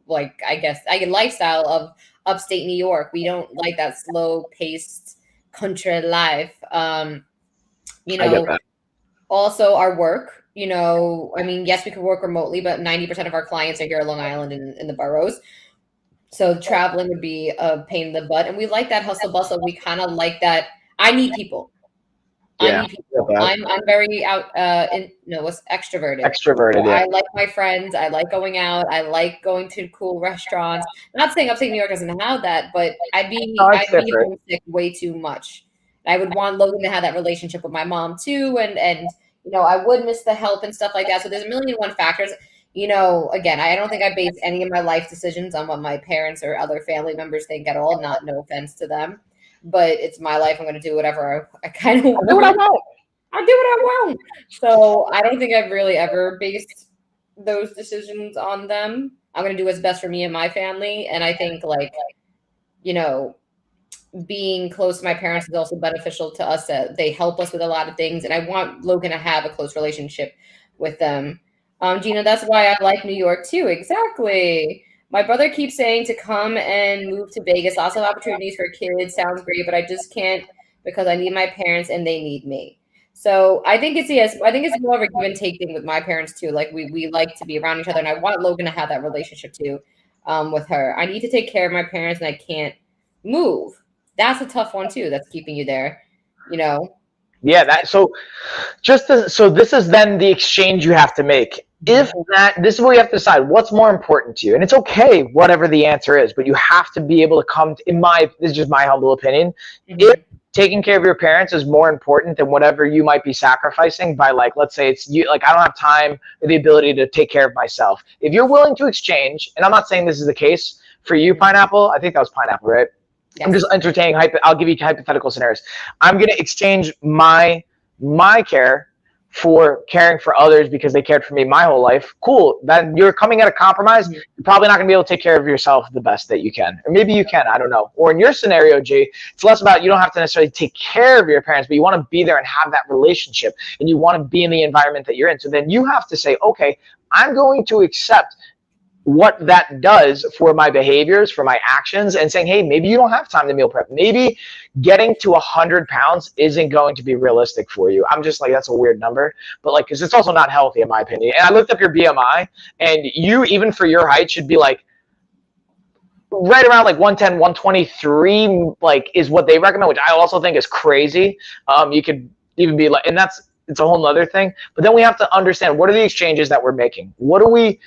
like, I guess I get lifestyle of upstate New York. We don't like that slow paced country life. You I get know, that. also our work, I mean, yes, we could work remotely, but 90% of our clients are here on Long Island in the boroughs. So traveling would be a pain in the butt. And we like that hustle bustle. We kind of like that. I need people. I Yeah, need people. I'm very what's extroverted. extroverted. So Yeah, I like my friends. I like going out. I like going to cool restaurants. Not saying upstate New York doesn't have that, but no, I'd it's be different. homesick way too much. I would want Logan to have that relationship with my mom too, and I would miss the help and stuff like that. So there's a million and one factors. Again, I don't think I base any of my life decisions on what my parents or other family members think at all. Not, no offense to them, but it's my life. I'm going to do whatever I kind of I do what I want. I'll do what I want. So I don't think I've really ever based those decisions on them. I'm going to do what's best for me and my family. And I think, like, being close to my parents is also beneficial to us, that they help us with a lot of things. And I want Logan to have a close relationship with them. Gina, that's why I like New York too. Exactly. My brother keeps saying to come and move to Vegas. Lots of opportunities for kids. Sounds great, but I just can't because I need my parents and they need me. So I think it's, yes, I think it's more of a give and take thing with my parents too. Like we like to be around each other, and I want Logan to have that relationship too, with her. I need to take care of my parents, and I can't move. That's a tough one too. That's keeping you there, you know. Yeah, so this is then the exchange you have to make. If this is where you have to decide what's more important to you, and it's okay whatever the answer is, but you have to be able to come to, this is just my humble opinion. If taking care of your parents is more important than whatever you might be sacrificing by, like, let's say it's you, like, I don't have time or the ability to take care of myself. If you're willing to exchange, and I'm not saying this is the case for you, Pineapple, I think that was Pineapple, right? Yes. I'm just entertaining. I'll give you hypothetical scenarios. I'm going to exchange my care for caring for others because they cared for me my whole life. Cool. Then you're coming at a compromise. You're probably not going to be able to take care of yourself the best that you can. Or maybe you can. I don't know. Or in your scenario, G, it's less about, you don't have to necessarily take care of your parents, but you want to be there and have that relationship, and you want to be in the environment that you're in. So then you have to say, okay, I'm going to accept what that does for my behaviors, for my actions, and saying, hey, maybe you don't have time to meal prep. Maybe getting to 100 pounds isn't going to be realistic for you. I'm just like, that's a weird number, but like, because it's also not healthy in my opinion. And I looked up your BMI, and you, even for your height, should be like right around like 110, 123, like, is what they recommend, which I also think is crazy. You could even be like, and it's a whole nother thing. But then we have to understand, what are the exchanges that we're making? What are we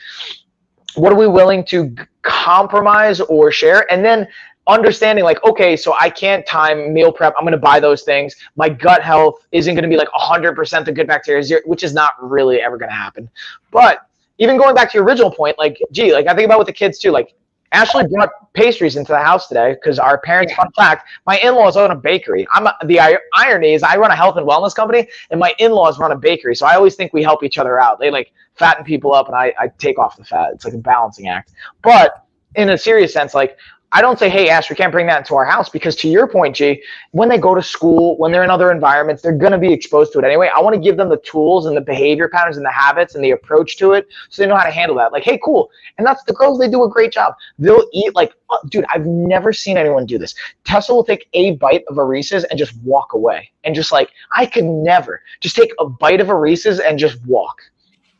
willing to compromise or share? And then understanding, like, okay, so I can't time meal prep. I'm going to buy those things. My gut health isn't going to be like 100% the good bacteria, which is not really ever going to happen. But even going back to your original point, like, gee, like, I think about with the kids too. Like, Ashley brought pastries into the house today because our parents, fun fact, my in-laws own a bakery. The irony is I run a health and wellness company, and my in-laws run a bakery. So I always think we help each other out. They like fatten people up, and I take off the fat. It's like a balancing act. But in a serious sense, like, I don't say, hey, Ash, we can't bring that into our house, because to your point, G, when they go to school, when they're in other environments, they're going to be exposed to it anyway. I want to give them the tools and the behavior patterns and the habits and the approach to it so they know how to handle that. Like, hey, cool. And that's the girls, they do a great job. They'll eat like, dude, I've never seen anyone do this. Tessa will take a bite of a Reese's and just walk away. And just like, I could never just take a bite of a Reese's and just walk.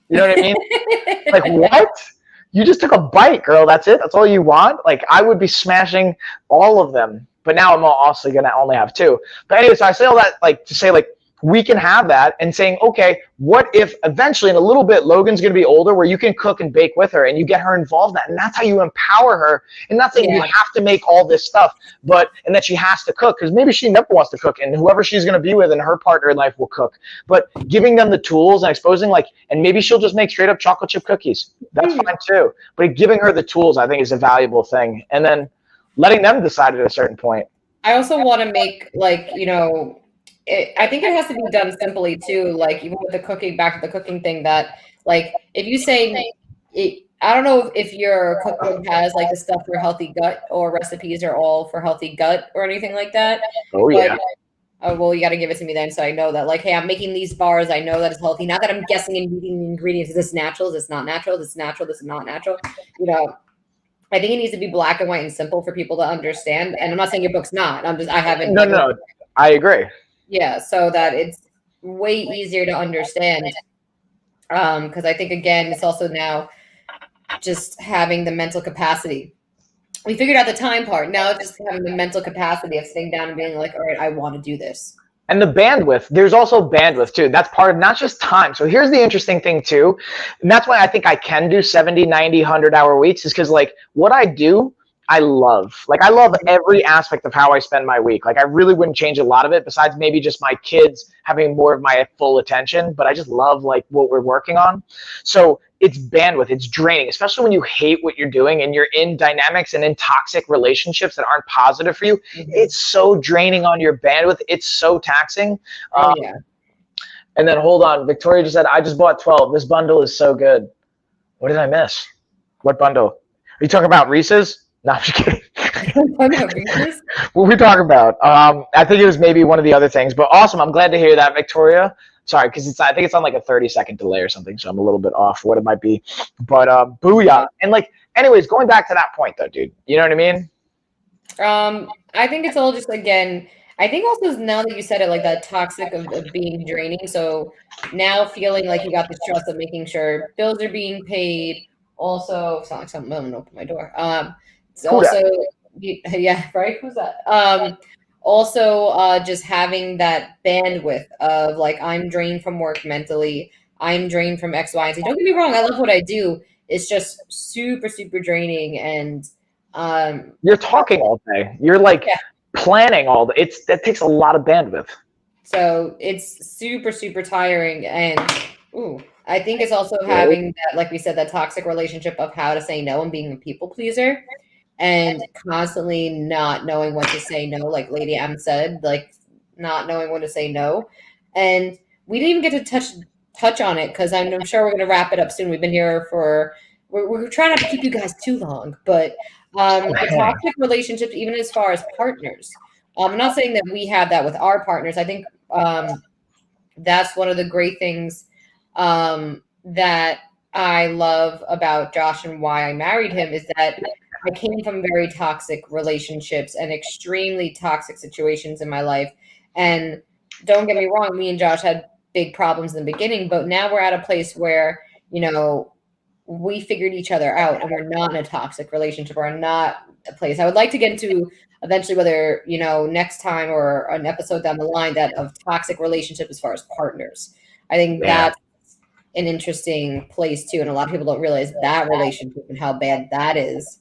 You know what I mean? Like, what? You just took a bite, girl. That's it? That's all you want? Like, I would be smashing all of them. But now I'm also going to only have two. But anyway, so I say all that, like, to say, like, we can have that and saying, okay, what if eventually in a little bit, Logan's going to be older where you can cook and bake with her and you get her involved in that. And that's how you empower her. And not saying you have to make all this stuff, and that she has to cook, because maybe she never wants to cook and whoever she's going to be with and her partner in life will cook. But giving them the tools and exposing, and maybe she'll just make straight up chocolate chip cookies. That's fine too. But giving her the tools, I think, is a valuable thing. And then letting them decide at a certain point. I also want to make I think it has to be done simply too, even with the cooking, back to the cooking thing, that if you say I don't know if your cookbook has the stuff for healthy gut or recipes are all for healthy gut or anything like that. Oh yeah. Oh, well, you got to give it to me then, so I know that hey, I'm making these bars, I know that it's healthy, not that I'm guessing and reading the ingredients. Is this natural? Is this not natural? Is this natural? This is not natural. I think it needs to be black and white and simple for people to understand. And I'm not saying your book's not. I haven't. No, I agree. Yeah, so that it's way easier to understand. Because I think, again, it's also now just having the mental capacity. We figured out the time part. Now just having the mental capacity of sitting down and being all right, I want to do this. And the bandwidth, there's also bandwidth too. That's part of not just time. So here's the interesting thing too. And that's why I think I can do 70, 90, 100-hour weeks, is because what I do, I love. I love every aspect of how I spend my week. I really wouldn't change a lot of it besides maybe just my kids having more of my full attention. But I just love what we're working on. So it's bandwidth. It's draining, especially when you hate what you're doing and you're in dynamics and in toxic relationships that aren't positive for you. Mm-hmm. It's so draining on your bandwidth. It's so taxing. Yeah. And then hold on. Victoria just said, I just bought 12. This bundle is so good. What did I miss? What bundle? Are you talking about Reese's? No, I'm just kidding. What are we talking about? I think it was maybe one of the other things, but awesome. I'm glad to hear that, Victoria. Sorry, because I think it's on a 30-second delay or something, so I'm a little bit off what it might be. But booyah. And anyways, going back to that point though, dude, you know what I mean? I think it's all just, again, I think also now that you said it, that toxic of being draining. So now feeling you got the trust of making sure bills are being paid. Also, it's not like someone will open my door. It's also, yeah, right? Who's that? Also, just having that bandwidth of I'm drained from work mentally. I'm drained from X, Y, and Z. Don't get me wrong. I love what I do. It's just super, super draining. And you're talking all day. You're planning all day. That takes a lot of bandwidth. So it's super, super tiring. And I think it's also having that, like we said, that toxic relationship of how to say no and being a people pleaser. And constantly not knowing when to say no, like Lady M said, not knowing when to say no. And we didn't even get to touch on it because I'm sure we're going to wrap it up soon. We've been here we're trying not to keep you guys too long, but the toxic relationships, even as far as partners. I'm not saying that we have that with our partners. I think that's one of the great things that I love about Josh and why I married him is that I came from very toxic relationships and extremely toxic situations in my life. And don't get me wrong, me and Josh had big problems in the beginning, but now we're at a place where, we figured each other out and we're not in a toxic relationship. We're not a place. I would like to get into eventually whether, next time or an episode down the line that of toxic relationship as far as partners. I think that's an interesting place too. And a lot of people don't realize that relationship and how bad that is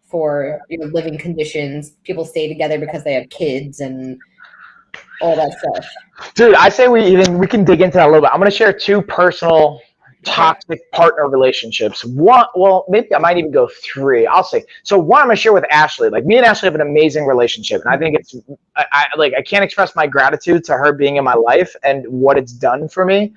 for living conditions. People stay together because they have kids and all that stuff. Dude, I say we can dig into that a little bit. I'm going to share 2 personal toxic partner relationships. One, well, maybe I might even go 3. I'll say. So one, I'm going to share with Ashley. Me and Ashley have an amazing relationship, and I think it's I can't express my gratitude to her being in my life and what it's done for me.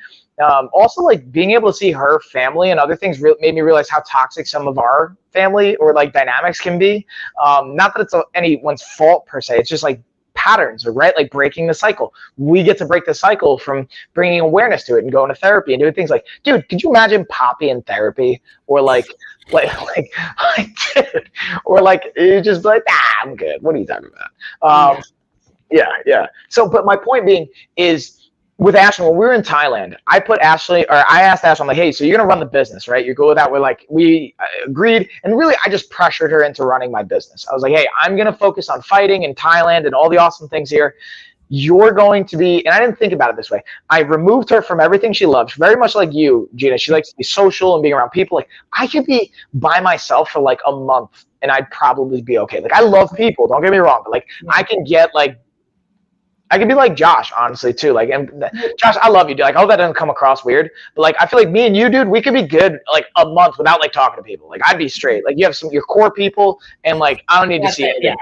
Also, being able to see her family and other things made me realize how toxic some of our family or dynamics can be. Not that it's anyone's fault per se. It's just patterns, right? Breaking the cycle. We get to break the cycle from bringing awareness to it and going to therapy and doing things dude, could you imagine Poppy in therapy? Or dude, or you just I'm good. What are you talking about? Yeah. So, but my point being is, with Ashley, when we were in Thailand, I asked Ashley, I'm like, hey, so you're going to run the business, right? You go with that. We agreed. And really, I just pressured her into running my business. I was like, hey, I'm going to focus on fighting in Thailand and all the awesome things here. you're going to be, and I didn't think about it this way. I removed her from everything she loves, very much like you, Gina. She likes to be social and being around people. Like, I could be by myself for like a month and I'd probably be okay. Like, I love people, don't get me wrong, but like, I can get like, I could be like Josh, honestly, too. Like, and Josh, I love you, dude. Like, I hope that doesn't come across weird, but like, I feel like me and you, dude, we could be good like a month without like talking to people. Like, I'd be straight. Like, you have your core people, and like, I don't need to see it. Yeah.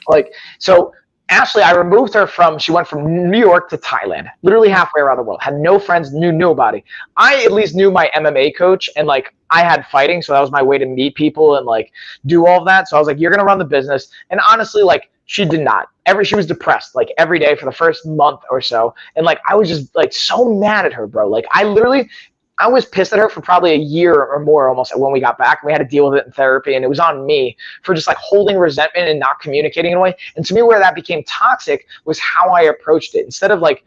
Like, so Ashley, I removed her from, she went from New York to Thailand, literally halfway around the world, had no friends, knew nobody. I at least knew my MMA coach, and like, I had fighting, so that was my way to meet people and like do all of that. So I was like, you're going to run the business. And honestly, like, she did not. She was depressed like every day for the first month or so. And like, I was just like so mad at her, bro. Like, I was pissed at her for probably a year or more almost when we got back. We had to deal with it in therapy, and it was on me for just like holding resentment and not communicating in a way. And to me, where that became toxic was how I approached it. Instead of like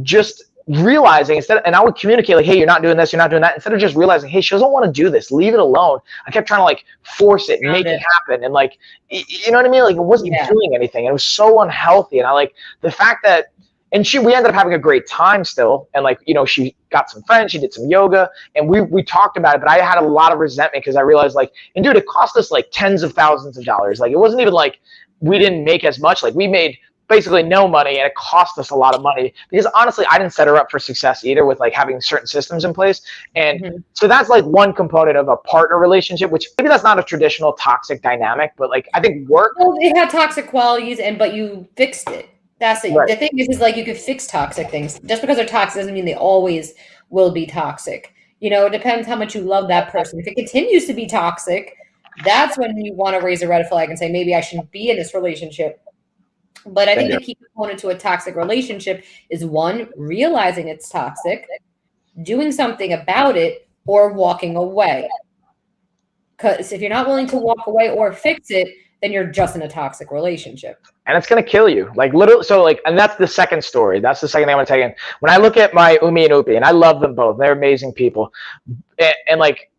just realizing, and I would communicate like, hey, you're not doing this, you're not doing that. Instead of just realizing, hey, she doesn't want to do this, leave it alone. I kept trying to like force it and make it happen. And like, you know what I mean? Like, it wasn't doing anything. It was so unhealthy. And I like the fact that, and we ended up having a great time still. And like, you know, she got some friends, she did some yoga, and we talked about it, but I had a lot of resentment because I realized like, and dude, it cost us like tens of thousands of dollars. Like, it wasn't even like we didn't make as much. Like, we made basically no money, and it cost us a lot of money because honestly, I didn't set her up for success either with like having certain systems in place. And so that's like one component of a partner relationship, which maybe that's not a traditional toxic dynamic, but like, I think work. Well, it had toxic qualities, but you fixed it. That's it. Right. The thing is like, you can fix toxic things. Just because they're toxic doesn't mean they always will be toxic. You know, it depends how much you love that person. If it continues to be toxic, that's when you want to raise a red flag and say, maybe I shouldn't be in this relationship. But I think the key component to a toxic relationship is one, realizing it's toxic, doing something about it, or walking away. Because if you're not willing to walk away or fix it, then you're just in a toxic relationship. And it's going to kill you. Like, literally. So like, and that's the second story. That's the second thing I want to take in. When I look at my Umi and Upi, and I love them both, they're amazing people. And like,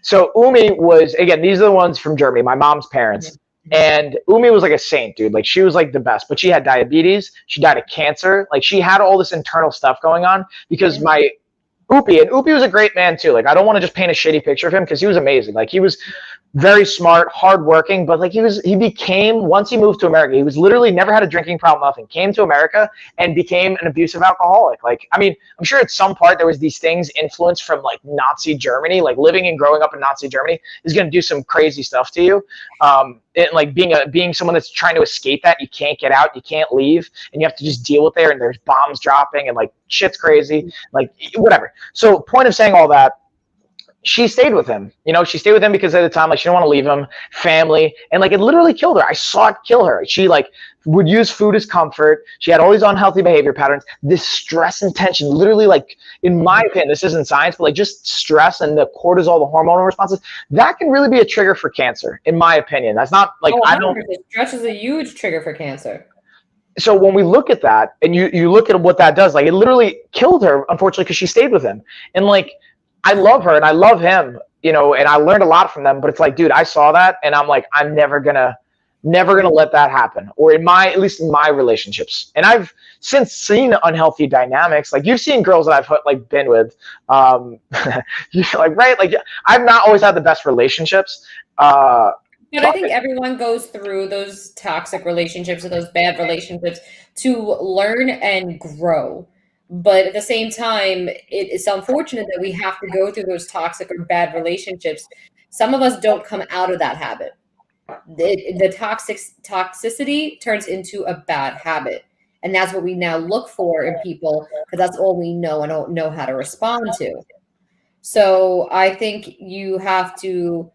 so Umi was, again, these are the ones from Germany, my mom's parents. And Umi was like a saint, dude. Like, she was like the best, but she had diabetes. She died of cancer. Like, she had all this internal stuff going on because my Upi, and Upi was a great man too. Like, I don't want to just paint a shitty picture of him because he was amazing. Like, he was very smart, hardworking, but like he became, once he moved to America, he was literally never had a drinking problem, nothing. Came to America and became an abusive alcoholic. Like, I mean, I'm sure at some part there was these things influenced from like Nazi Germany, like living and growing up in Nazi Germany is going to do some crazy stuff to you. And like being someone that's trying to escape that, you can't get out, you can't leave, and you have to just deal with there. And there's bombs dropping and like shit's crazy, like whatever. So point of saying all that, she stayed with him. You know, she stayed with him because at the time, like, she didn't want to leave him, family, and like, it literally killed her. I saw it kill her. She like would use food as comfort. She had all these unhealthy behavior patterns, this stress and tension, literally, like, in my opinion, this isn't science, but like just stress and the cortisol, the hormonal responses, that can really be a trigger for cancer, in my opinion. That's not like, I don't. Stress is a huge trigger for cancer. So when we look at that and you look at what that does, like, it literally killed her, unfortunately, because she stayed with him. And like, I love her and I love him, you know, and I learned a lot from them, but it's like, dude, I saw that and I'm like, I'm never gonna let that happen, or at least in my relationships. And I've since seen unhealthy dynamics. Like, you've seen girls that I've like been with, you feel like, right? Like, I've not always had the best relationships. But I think everyone goes through those toxic relationships or those bad relationships to learn and grow. But at the same time, it's unfortunate that we have to go through those toxic or bad relationships. Some of us don't come out of that habit. The toxicity turns into a bad habit. And that's what we now look for in people, because that's all we know and don't know how to respond to. So I think you have to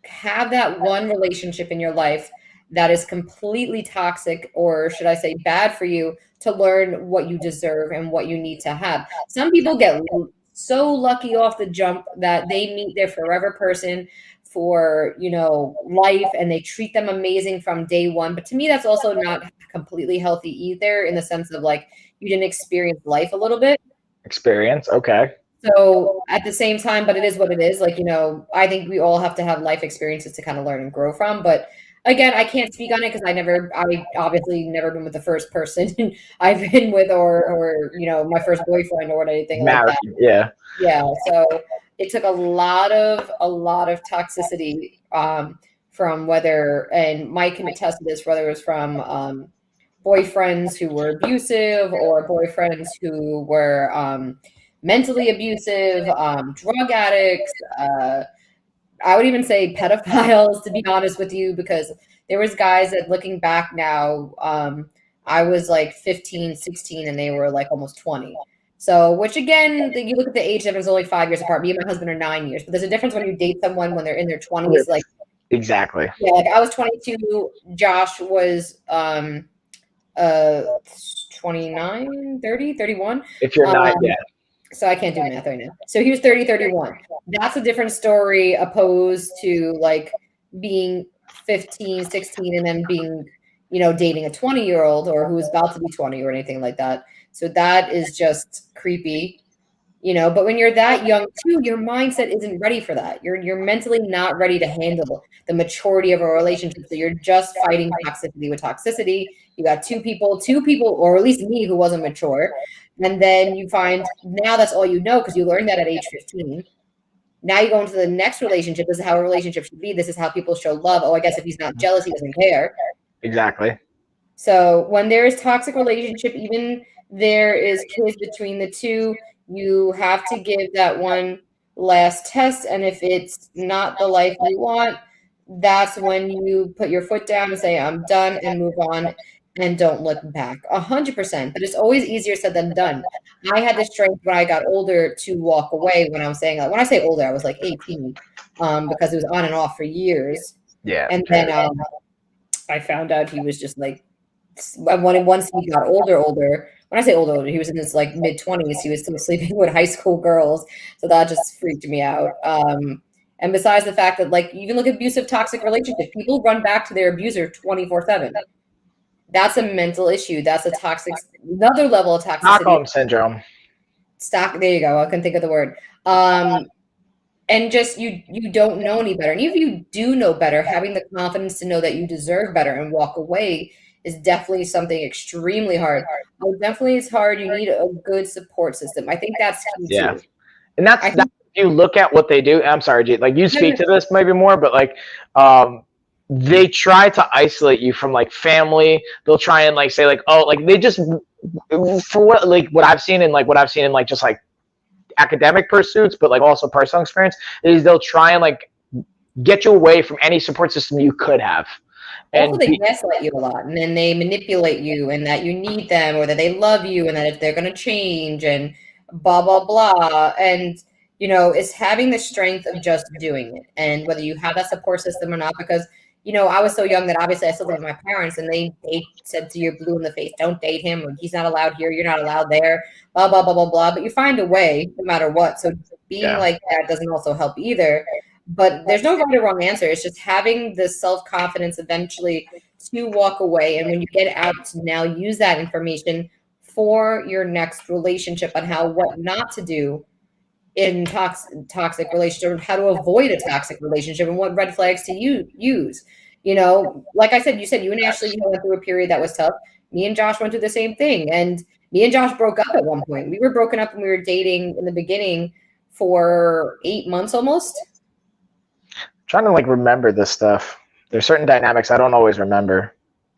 have that one relationship in your life that is completely toxic, or should I say bad for you, to learn what you deserve and what you need to have. Some people get so lucky off the jump that they meet their forever person for, you know, life, and they treat them amazing from day one. But to me, that's also not completely healthy either, in the sense of like, you didn't experience life a little bit. Experience, okay. So at the same time, but it is what it is. Like, you know, I think we all have to have life experiences to kind of learn and grow from. But Again, I can't speak on it because I obviously never been with the first person I've been with, or my first boyfriend or anything like Married, that. yeah. Yeah, so it took a lot of toxicity from whether, and Mike can attest to this, whether it was from boyfriends who were abusive or boyfriends who were mentally abusive, drug addicts. I would even say pedophiles, to be honest with you, because there was guys that, looking back now, I was like 15, 16, and they were like almost 20. So, which again, you look at the age difference, only 5 years apart. Me and my husband are 9 years, but there's a difference when you date someone when they're in their 20s. Like, Exactly. yeah, like I was 22, Josh was uh 29, 30, 31. If you're not, Um, yeah. so I can't do math right now. So he was 30, 31. That's a different story opposed to like being 15, 16, and then being, dating a 20-year-old or who's about to be 20 or anything like that. So that is just creepy. But when you're that young too, your mindset isn't ready for that. You're mentally not ready to handle the maturity of a relationship. So you're just fighting toxicity with toxicity. You got two people, or at least me, who wasn't mature. And then you find now that's all you know because you learned that at age 15. Now you go into the next relationship. This is how a relationship should be. This is how people show love. Oh, I guess if he's not jealous, he doesn't care. Exactly. So when there is toxic relationship, even there is kids between the two, you have to give that one last test. And if it's not the life you want, that's when you put your foot down and say, I'm done, and move on and don't look back. 100%. But it's always easier said than done. I had the strength when I got older to walk away when I say older, I was like 18, because it was on and off for years. Yeah. And then I found out he was just like, once he got older, when I say older, he was in his like mid-20s. He was still sleeping with high school girls, so that just freaked me out. And besides the fact that, like, even look at abusive, toxic relationships, people run back to their abuser 24/7. That's a mental issue. That's another level of toxicity. Stockholm syndrome. There you go. I couldn't think of the word. And just you don't know any better. And even if you do know better, having the confidence to know that you deserve better and walk away is definitely something extremely hard. Oh, definitely it's hard. You need a good support system. I think that's key too. And that's if you look at what they do. I'm sorry, G, like you speak to this maybe more, but like they try to isolate you from like family. They'll try and like say like, oh, like they just, for what I've seen in like just like academic pursuits, but like also personal experience, is they'll try and like get you away from any support system you could have. Also, they gaslight you a lot, and then they manipulate you, and that you need them, or that they love you, and that if they're going to change, and blah blah blah. And it's having the strength of just doing it, and whether you have that support system or not. Because I was so young that obviously I still live with my parents, and they said to you blue in the face, don't date him, or he's not allowed here, you're not allowed there, blah blah blah blah blah. But you find a way no matter what. So being like that doesn't also help either. But there's no right or wrong answer. It's just having the self-confidence eventually to walk away. And when you get out, to now use that information for your next relationship on what not to do in toxic relationship, how to avoid a toxic relationship, and what red flags to use. Like I said, you and Ashley went through a period that was tough. Me and Josh went through the same thing. And me and Josh broke up at one point. We were broken up when we were dating in the beginning for 8 months almost. Trying to like remember this stuff. There's certain dynamics I don't always remember.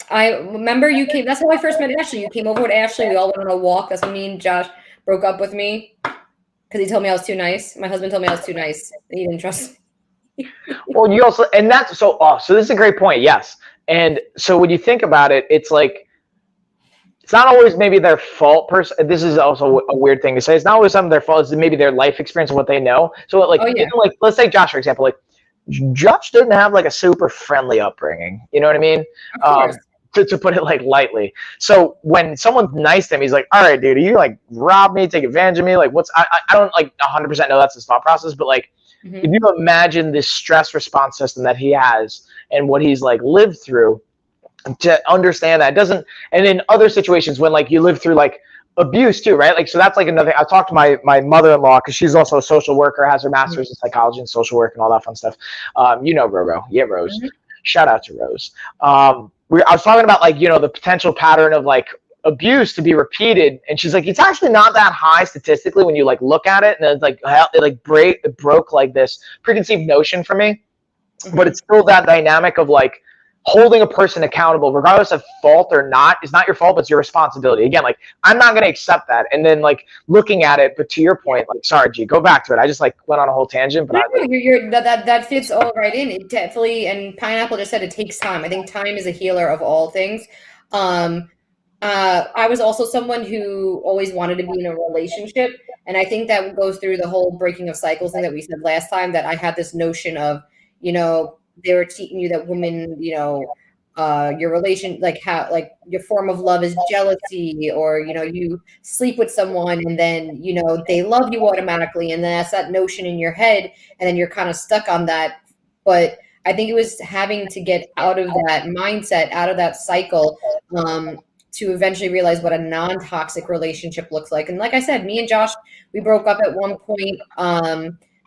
I remember you came. That's how I first met Ashley. You came over with Ashley. We all went on a walk. That's when me and Josh broke up with me because he told me I was too nice. My husband told me I was too nice. And he didn't trust me. Well, you also, and that's so. Oh, so this is a great point. Yes, and so when you think about it, it's like it's not always maybe their fault. This is also a weird thing to say. It's not always some of their fault. It's maybe their life experience and what they know. So like, like let's take Josh for example. Like, Josh didn't have like a super friendly upbringing. You know what I mean? To put it like lightly. So when someone's nice to him, he's like, all right, dude, you like rob me, take advantage of me? Like I don't like 100% know that's his thought process, but like if you imagine this stress response system that he has and what he's like lived through, to understand that doesn't, and in other situations when like you live through like abuse too, right? Like, so that's like another, I talked to my mother-in-law because she's also a social worker, has her master's in psychology and social work and all that fun stuff. Roro. Yeah, Rose. Shout out to Rose. I was talking about like, the potential pattern of like abuse to be repeated, and she's like, it's actually not that high statistically when you like look at it, and it's like it broke like this preconceived notion for me. But it's still that dynamic of like holding a person accountable, regardless of fault or not, is not your fault, but it's your responsibility. Again, like I'm not going to accept that. And then like looking at it, but to your point, like, sorry, G, go back to it. I just like went on a whole tangent, but that fits all right in. It definitely, and Pineapple just said it takes time. I think time is a healer of all things. I was also someone who always wanted to be in a relationship. And I think that goes through the whole breaking of cycles thing that we said last time, that I had this notion of, they were teaching you that women, your relation, like how, like your form of love is jealousy, or, you sleep with someone and then, they love you automatically. And then that's that notion in your head. And then you're kind of stuck on that. But I think it was having to get out of that mindset, out of that cycle, to eventually realize what a non-toxic relationship looks like. And like I said, me and Josh, we broke up at one point,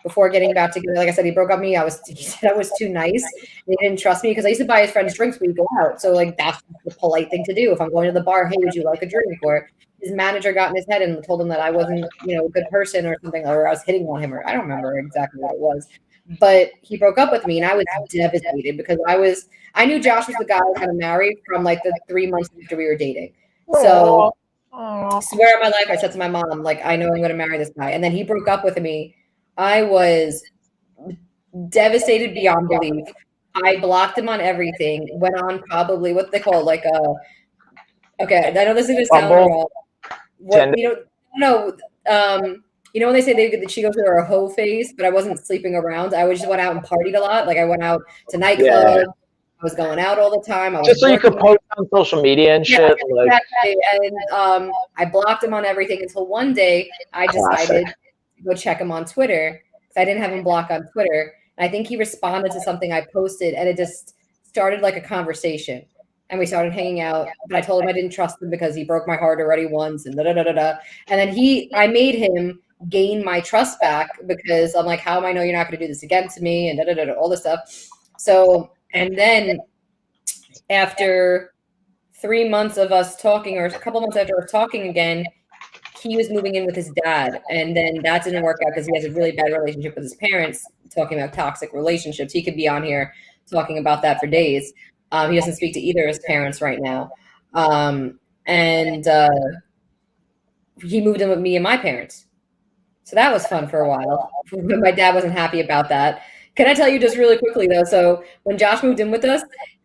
before getting back together. Like I said, he broke up me. He said I was too nice. He didn't trust me because I used to buy his friends drinks when we go out. So like that's the polite thing to do. If I'm going to the bar, hey, would you like a drink? Or his manager got in his head and told him that I wasn't, a good person or something, or I was hitting on him, or I don't remember exactly what it was. But he broke up with me, and I was devastated because I knew Josh was the guy I was going to marry from like the 3 months after we were dating. So I swear on my life, I said to my mom, like, I know I'm going to marry this guy. And then he broke up with me. I was devastated beyond belief. I blocked him on everything. Went on probably what they call like okay, I know this is going to sound wrong. When they say she goes through her hoe phase, but I wasn't sleeping around. I just went out and partied a lot. Like I went out to nightclubs. Yeah. I was going out all the time. Just so you could post on social media and shit. Yeah, exactly. And I blocked him on everything until one day I decided to go check him on Twitter, because I didn't have him blocked on Twitter. And I think he responded to something I posted, and it just started like a conversation. And we started hanging out, but I told him I didn't trust him because he broke my heart already once, and da-da-da-da-da. And then I made him gain my trust back, because I'm like, how am I know you're not going to do this again to me, and da-da-da-da, all this stuff. So, and then after 3 months of us talking, or a couple months after us talking again, he was moving in with his dad. And then that didn't work out because he has a really bad relationship with his parents, talking about toxic relationships. He could be on here talking about that for days. He doesn't speak to either of his parents right now. He moved in with me and my parents. So that was fun for a while. My dad wasn't happy about that. Can I tell you just really quickly, though? So when Josh moved in with us,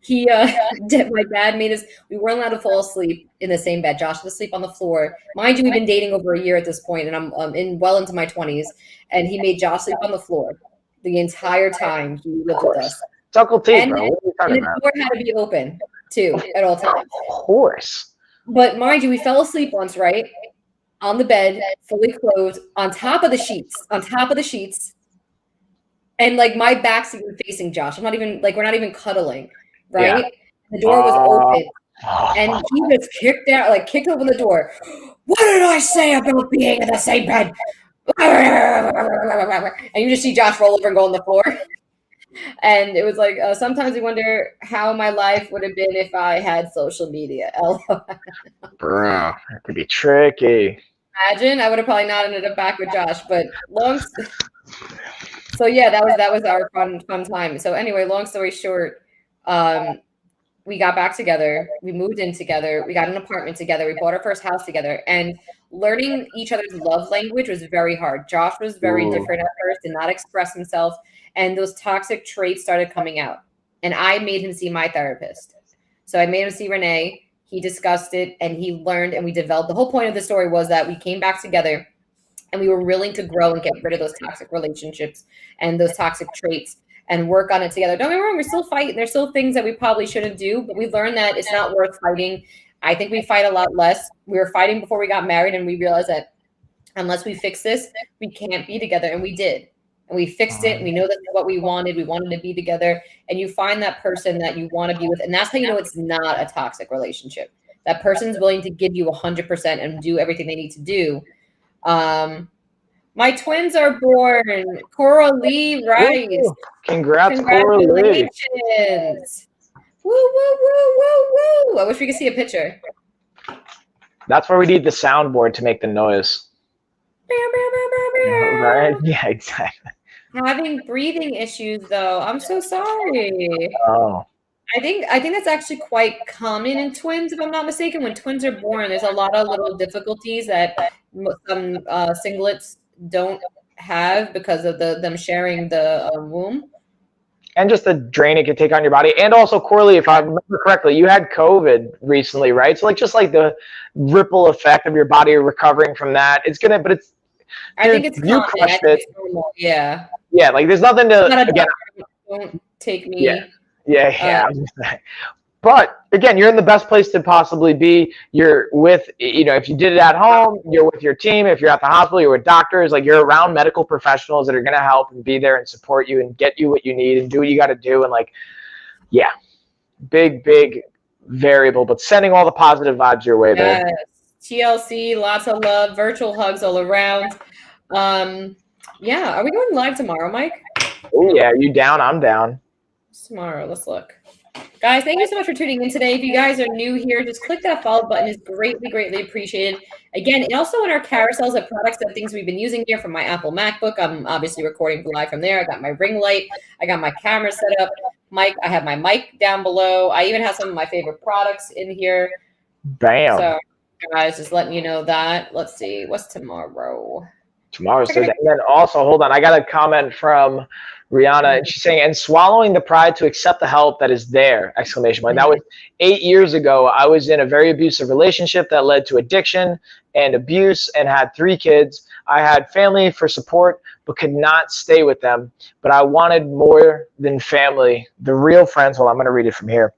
my dad made us, we weren't allowed to fall asleep in the same bed. Josh was asleep on the floor. Mind you, we've been dating over a year at this point, and I'm well into my 20s. And he made Josh sleep on the floor the entire time he lived with us. Uncle T, bro. And the door had to be open, too, at all times. Of course. But mind you, we fell asleep once, right? On the bed, fully clothed, on top of the sheets. And like my back's even facing Josh. I'm not even like, we're not even cuddling, right? Yeah. The door was open, and he just kicked open the door. What did I say about being in the same bed? And you just see Josh roll over and go on the floor. And it was like, sometimes we wonder how my life would have been if I had social media. Bro, that could be tricky. Imagine, I would have probably not ended up back with Josh, but so yeah, that was our fun time. So anyway, long story short, we got back together, we moved in together, we got an apartment together, we bought our first house together, and learning each other's love language was very hard. Josh was very different at first, did not express himself, and those toxic traits started coming out. And I made him see my therapist. So I made him see Renee. He discussed it, and he learned, and we developed. The whole point of the story was that we came back together, and we were willing to grow and get rid of those toxic relationships and those toxic traits and work on it together. Don't get me wrong, we're still fighting. There's still things that we probably shouldn't do, but we learned that it's not worth fighting. I think we fight a lot less. We were fighting before we got married, and we realized that unless we fix this, we can't be together, and we did. And we fixed it, and we know that's what we wanted. We wanted to be together, and you find that person that you want to be with, and that's how you know it's not a toxic relationship. That person's willing to give you 100% and do everything they need to do. My twins are born. Coral Lee Rice. Ooh, congrats, Coralie. Congratulations. Woo, woo, woo, woo, woo. I wish we could see a picture. That's where we need the soundboard to make the noise. Right? Yeah, exactly. Having breathing issues, though. I'm so sorry. Oh. I think that's actually quite common in twins, if I'm not mistaken. When twins are born, there's a lot of little difficulties that some singlets don't have because of them sharing the womb. And just the drain it could take on your body. And also, Corley, if I remember correctly, you had COVID recently, right? So, like, just like the ripple effect of your body recovering from that, it's gonna, but it's, I think it's you common. crushed I think it. it's normal. Yeah. Yeah, like, there's nothing to, I'm not a again, doctor. Don't take yeah, me. yeah. But again, you're in the best place to possibly be. You're with, if you did it at home, you're with your team. If you're at the hospital, you're with doctors. Like, you're around medical professionals that are going to help and be there and support you and get you what you need and do what you got to do. And like, yeah, big variable, but sending all the positive vibes your way, Yes. babe. TLC, lots of love, virtual hugs all around. Yeah, are we going live tomorrow, Mike? Oh yeah, you down? I'm down. Tomorrow, let's look. Guys, thank you so much for tuning in today. If you guys are new here, just click that follow button. It's greatly appreciated. Again, and also in our carousels of products and things we've been using here from my Apple MacBook. I'm obviously recording live from there. I got my ring light. I got my camera set up. Mike, I have my mic down below. I even have some of my favorite products in here. Bam. So, guys, just letting you know that. Let's see. What's tomorrow? Tomorrow's Thursday. And then also, hold on. I got a comment from Rihanna, and she's saying, and swallowing the pride to accept the help that is there, exclamation point. That was 8 years ago. I was in a very abusive relationship that led to addiction and abuse and had 3 kids. I had family for support, but could not stay with them. But I wanted more than family, the real friends. Hold on, I'm going to read it from here.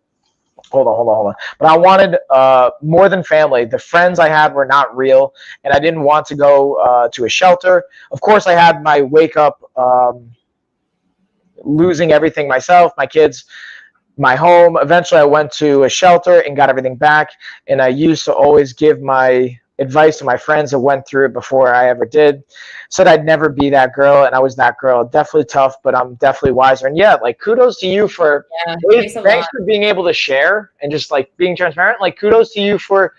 Hold on. But I wanted more than family. The friends I had were not real, and I didn't want to go to a shelter. Of course, I had my wake up, losing everything myself, my kids, my home. Eventually, I went to a shelter and got everything back, and I used to always give my advice to my friends that went through it before I ever did. Said I'd never be that girl, and I was that girl. Definitely tough, but I'm definitely wiser. And yeah, like, kudos to you for thanks for being able to share and just like being transparent. Like, kudos to you for,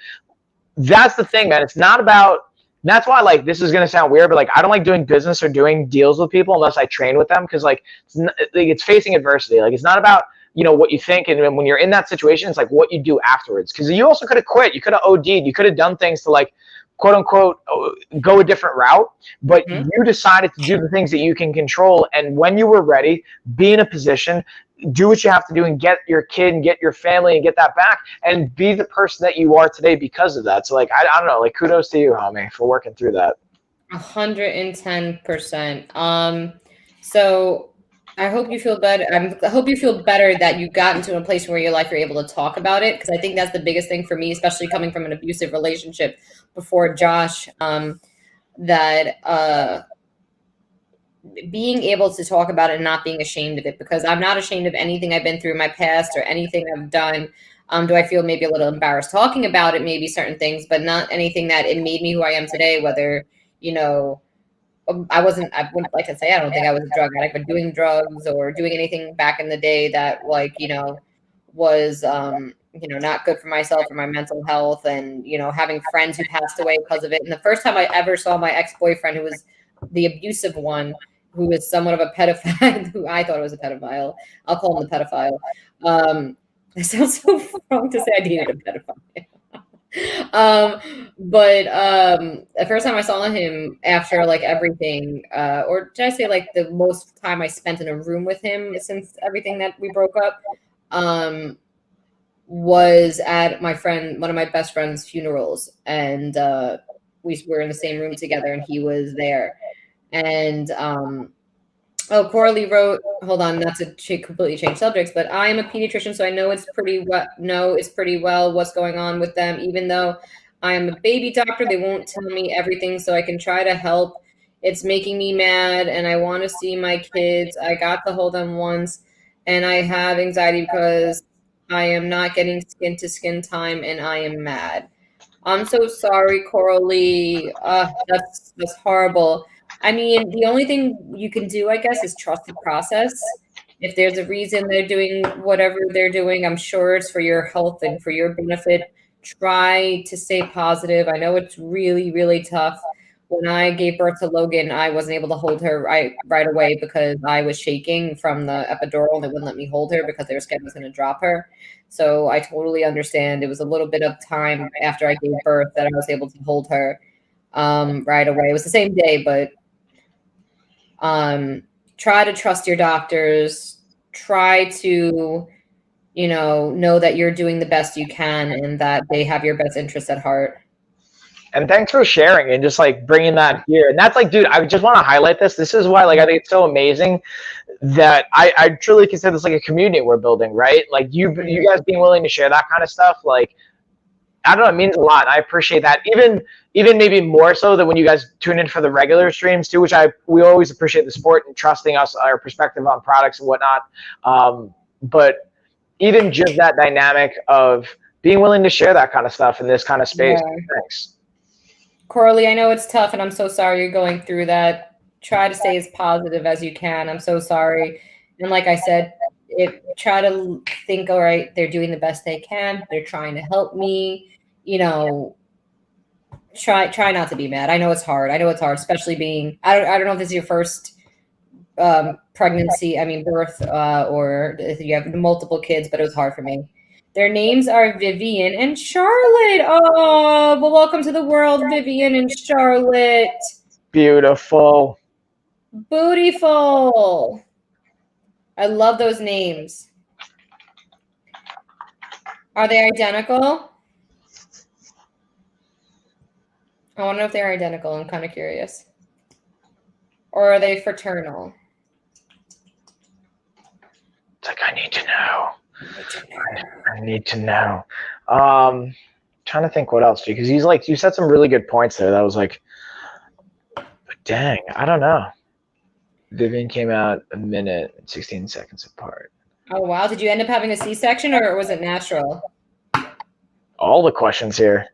that's the thing, man. It's not about, that's why, like, this is going to sound weird, but like, I don't like doing business or doing deals with people unless I train with them, because like, it's facing adversity. Like, it's not about, what you think, and when you're in that situation, it's like what you do afterwards. Because you also could have quit, you could have OD'd, you could have done things to, like, quote unquote, go a different route, but you decided to do the things that you can control. And when you were ready, be in a position, do what you have to do, and get your kid and get your family and get that back, and be the person that you are today because of that. So like, I don't know, like, kudos to you, homie, for working through that. 110%. So I hope you feel better. I hope you feel better that you got into a place where your life you're able to talk about it, because I think that's the biggest thing for me, especially coming from an abusive relationship before Josh. That being able to talk about it and not being ashamed of it, because I'm not ashamed of anything I've been through in my past or anything I've done. Do I feel maybe a little embarrassed talking about it, maybe certain things, but not anything that it made me who I am today, whether, I wouldn't like to say, I don't think I was a drug addict, but doing drugs or doing anything back in the day that, like, was, not good for myself or my mental health, and, having friends who passed away because of it. And the first time I ever saw my ex-boyfriend, who was the abusive one, who was somewhat of a pedophile, who I thought was a pedophile. I'll call him the pedophile. It sounds so wrong to say I dated a pedophile. But the first time I saw him after, like, everything, or did I say, like, the most time I spent in a room with him since everything that we broke up, was at one of my best friend's funerals. And we were in the same room together, and he was there. And Coralie wrote, hold on, not to completely change subjects, but I am a pediatrician, so I know it's pretty well what's going on with them. Even though I am a baby doctor, they won't tell me everything, so I can try to help. It's making me mad, and I want to see my kids. I got to hold them once, and I have anxiety because I am not getting skin to skin time, and I am mad. I'm so sorry, Coralie. That's horrible. I mean, the only thing you can do, I guess, is trust the process. If there's a reason they're doing whatever they're doing, I'm sure it's for your health and for your benefit. Try to stay positive. I know it's really, really tough. When I gave birth to Logan, I wasn't able to hold her right away because I was shaking from the epidural. They wouldn't let me hold her because they were scared I was going to drop her. So I totally understand. It was a little bit of time after I gave birth that I was able to hold her right away. It was the same day, but try to trust your doctors. Try to, know that you're doing the best you can and that they have your best interests at heart. And thanks for sharing and just like bringing that here. And that's like, dude, I just want to highlight this. This is why, like, I think it's so amazing that I truly consider this like a community we're building, right? Like you guys being willing to share that kind of stuff, like, I don't know, it means a lot. I appreciate that. Even maybe more so than when you guys tune in for the regular streams too, which we always appreciate the support and trusting us, our perspective on products and whatnot. But even just that dynamic of being willing to share that kind of stuff in this kind of space. Yeah. Thanks. Coralie, I know it's tough, and I'm so sorry you're going through that. Try to stay as positive as you can. I'm so sorry. And like I said, try to think, all right, they're doing the best they can. They're trying to help me. Try not to be mad. I know it's hard. Especially being, I don't know if this is your first pregnancy, birth, or if you have multiple kids, but it was hard for me. Their names are Vivian and Charlotte. Oh, well, welcome to the world, Vivian and Charlotte. Beautiful. Bootyful. I love those names. Are they identical? I want to know if they're identical. I'm kind of curious. Or are they fraternal? It's like, I need to know. I need to know. Trying to think what else, because you said some really good points there. That was like, but dang, I don't know. Vivian came out a minute and 16 seconds apart. Oh, wow. Did you end up having a C-section or was it natural? All the questions here.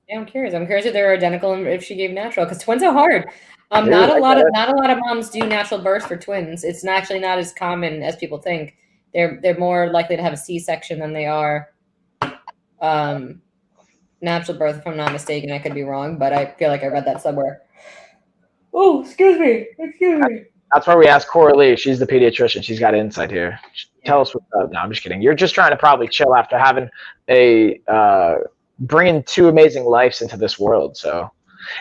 Yeah, I'm curious. if they're identical and if she gave natural, because twins are hard. Not a lot of moms do natural births for twins. It's actually not as common as people think. They're more likely to have a C-section than they are natural birth, if I'm not mistaken. I could be wrong, but I feel like I read that somewhere. Oh, excuse me. That's why we asked Coralie. She's the pediatrician. She's got insight here. Tell us what's up. No, I'm just kidding. You're just trying to probably chill after having bringing two amazing lives into this world. So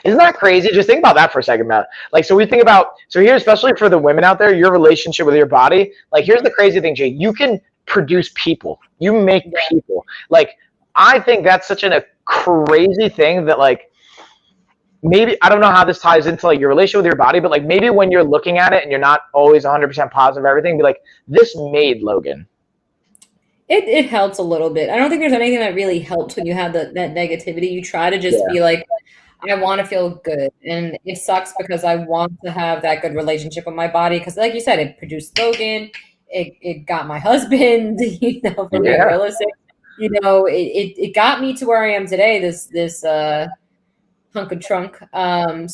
isn't that crazy? Just think about that for a second, Matt. Like, so we think about, so here, especially for the women out there, your relationship with your body, like, here's the crazy thing, Jay, you can produce people. You make people. Like, I think that's such a crazy thing that, like, maybe, I don't know how this ties into like your relationship with your body, but like maybe when you're looking at it and you're not always 100% positive, everything, be like, this made Logan. It helps a little bit. I don't think there's anything that really helps when you have that negativity. You try to just be like, I want to feel good. And it sucks because I want to have that good relationship with my body. Because like you said, it produced Logan. It got my husband, for being realistic. It got me to where I am today, this hunk of trunk. But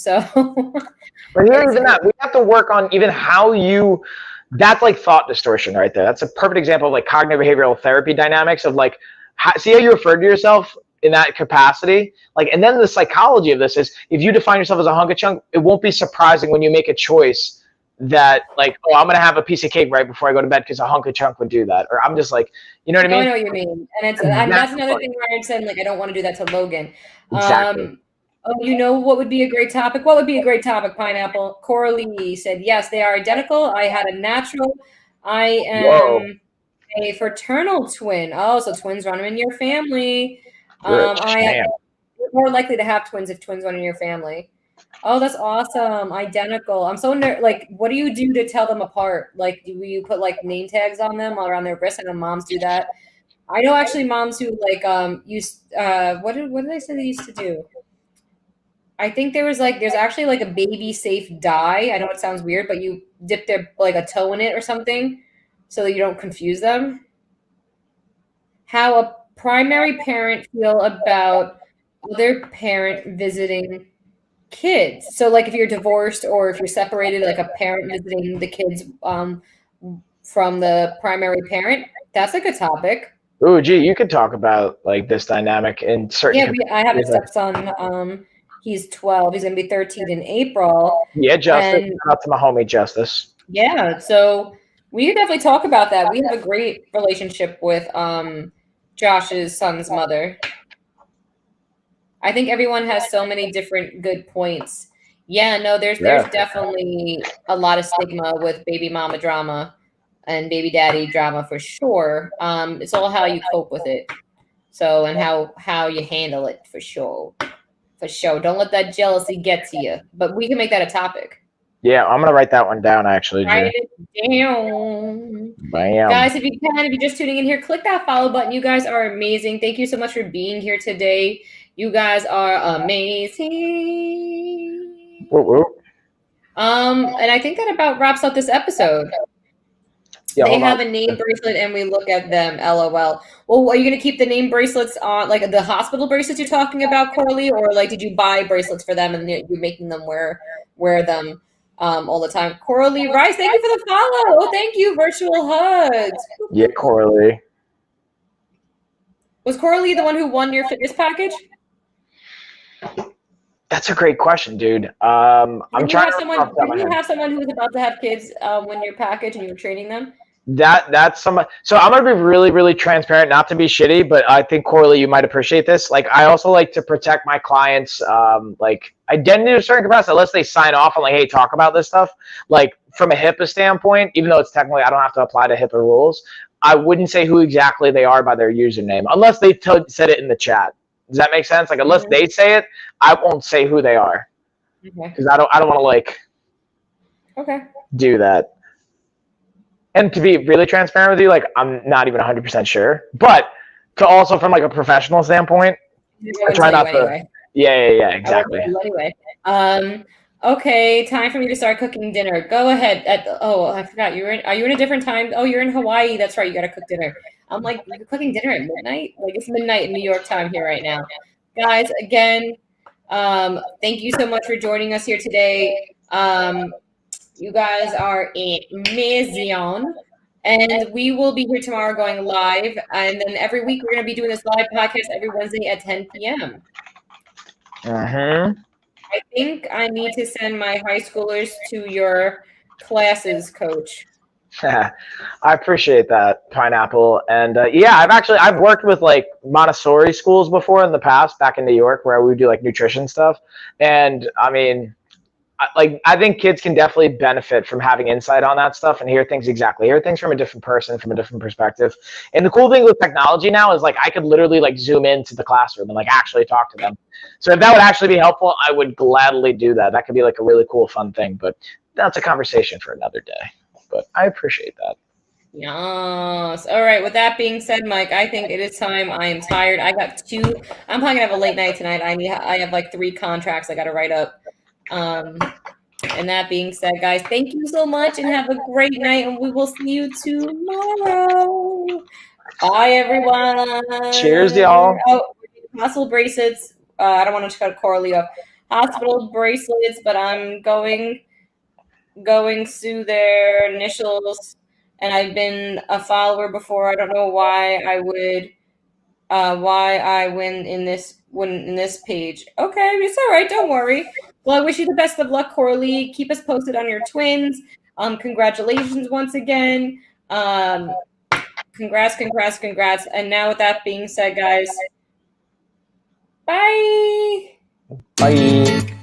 here's even that. We have to work on even how you, that's like thought distortion right there. That's a perfect example of like cognitive behavioral therapy dynamics of like, see how you referred to yourself in that capacity? Like, and then the psychology of this is if you define yourself as a hunk of chunk, it won't be surprising when you make a choice that like, oh, I'm going to have a piece of cake right before I go to bed because a hunk of chunk would do that. Or I'm just like, you know what I mean? I know what you mean. And that's another thing where I'm saying, like, I don't want to do that to Logan. Exactly. Oh, what would be a great topic? What would be a great topic, Pineapple? Coralie said, yes, they are identical. I had a natural. I am a fraternal twin. Oh, so twins run in your family. You're more likely to have twins if twins run in your family. Oh, that's awesome. Identical. I'm so like, what do you do to tell them apart? Like, do you put like name tags on them around their wrists? I know moms do that. I know actually moms who like use what did they say they used to do? I think there's actually like a baby safe dye. I know it sounds weird, but you dip their like a toe in it or something so that you don't confuse them. How a primary parent feel about other parent visiting kids. So like if you're divorced or if you're separated, like a parent visiting the kids from the primary parent, that's a good topic. Ooh, gee, you could talk about like this dynamic in certain Yeah, I have a capacities. stepson. He's 12. He's gonna be 13 in April. Yeah, Justice. And Shout out to my homie Justice. yeah, so we could definitely talk about that. We have a great relationship with Josh's son's mother. I think everyone has so many different good points. Yeah, no, there's definitely a lot of stigma with baby mama drama and baby daddy drama for sure. It's all how you cope with it. So and how you handle it for sure. For sure. Don't let that jealousy get to you. But we can make that a topic. Yeah, I'm gonna write that one down actually. Write it down. Bam. Guys, if you can, if you're just tuning in here, click that follow button. You guys are amazing. Thank you so much for being here today. You guys are amazing. Woo woo. And I think that about wraps up this episode. Yeah, they have a name bracelet and we look at them. LOL. Well, are you gonna keep the name bracelets on, like the hospital bracelets you're talking about, Coralie, or like did you buy bracelets for them and you're making them wear them all the time? Coralie Rice, thank you for the follow. Oh, thank you. Virtual hugs. Yeah, Coralie. Was Coralie the one who won your fitness package? That's a great question, dude. I'm trying to. Did you have someone who was about to have kids win your package and you were training them? That's someone. So I'm gonna be really, really transparent, not to be shitty, but I think Coralie, you might appreciate this. Like, I also like to protect my clients' like identity to a certain capacity, unless they sign off on like, hey, talk about this stuff. Like from a HIPAA standpoint, even though it's technically I don't have to apply to HIPAA rules, I wouldn't say who exactly they are by their username, unless they said it in the chat. Does that make sense? Like, unless they say it, I won't say who they are, because I don't want to like do that. And to be really transparent with you, like I'm not even 100% sure, but to also from like a professional standpoint, I try not to. Anyway. Yeah, exactly. Anyway, okay, time for me to start cooking dinner. Go ahead. I forgot are you in a different time? Oh, you're in Hawaii. That's right. You got to cook dinner. I'm like, you're cooking dinner at midnight? Like it's midnight in New York time here right now. Guys, again, thank you so much for joining us here today. You guys are amazing. And we will be here tomorrow going live. And then every week we're going to be doing this live podcast every Wednesday at 10 p.m. I think I need to send my high schoolers to your classes, Coach. I appreciate that, Pineapple. And yeah, I've worked with like Montessori schools before in the past, back in New York, where we would do like nutrition stuff. And I mean, I think kids can definitely benefit from having insight on that stuff and hear things from a different person, from a different perspective. And the cool thing with technology now is like I could literally like zoom into the classroom and like actually talk to them. So if that would actually be helpful, I would gladly do that. That could be like a really cool, fun thing. But that's a conversation for another day. But I appreciate that. Yes. All right. With that being said, Mike, I think it is time. I am tired. I'm probably gonna have a late night tonight. I have like 3 contracts I got to write up. And that being said, guys, thank you so much and have a great night. And we will see you tomorrow. Bye, everyone. Cheers, y'all. Oh, hospital bracelets. I don't want to cut Coralie off. Hospital bracelets, but I'm going through their initials. And I've been a follower before. I don't know why I win in this page. Okay, it's all right. Don't worry. Well, I wish you the best of luck, Coralie. Keep us posted on your twins. Congratulations once again. Congrats. And now with that being said, guys, bye. Bye.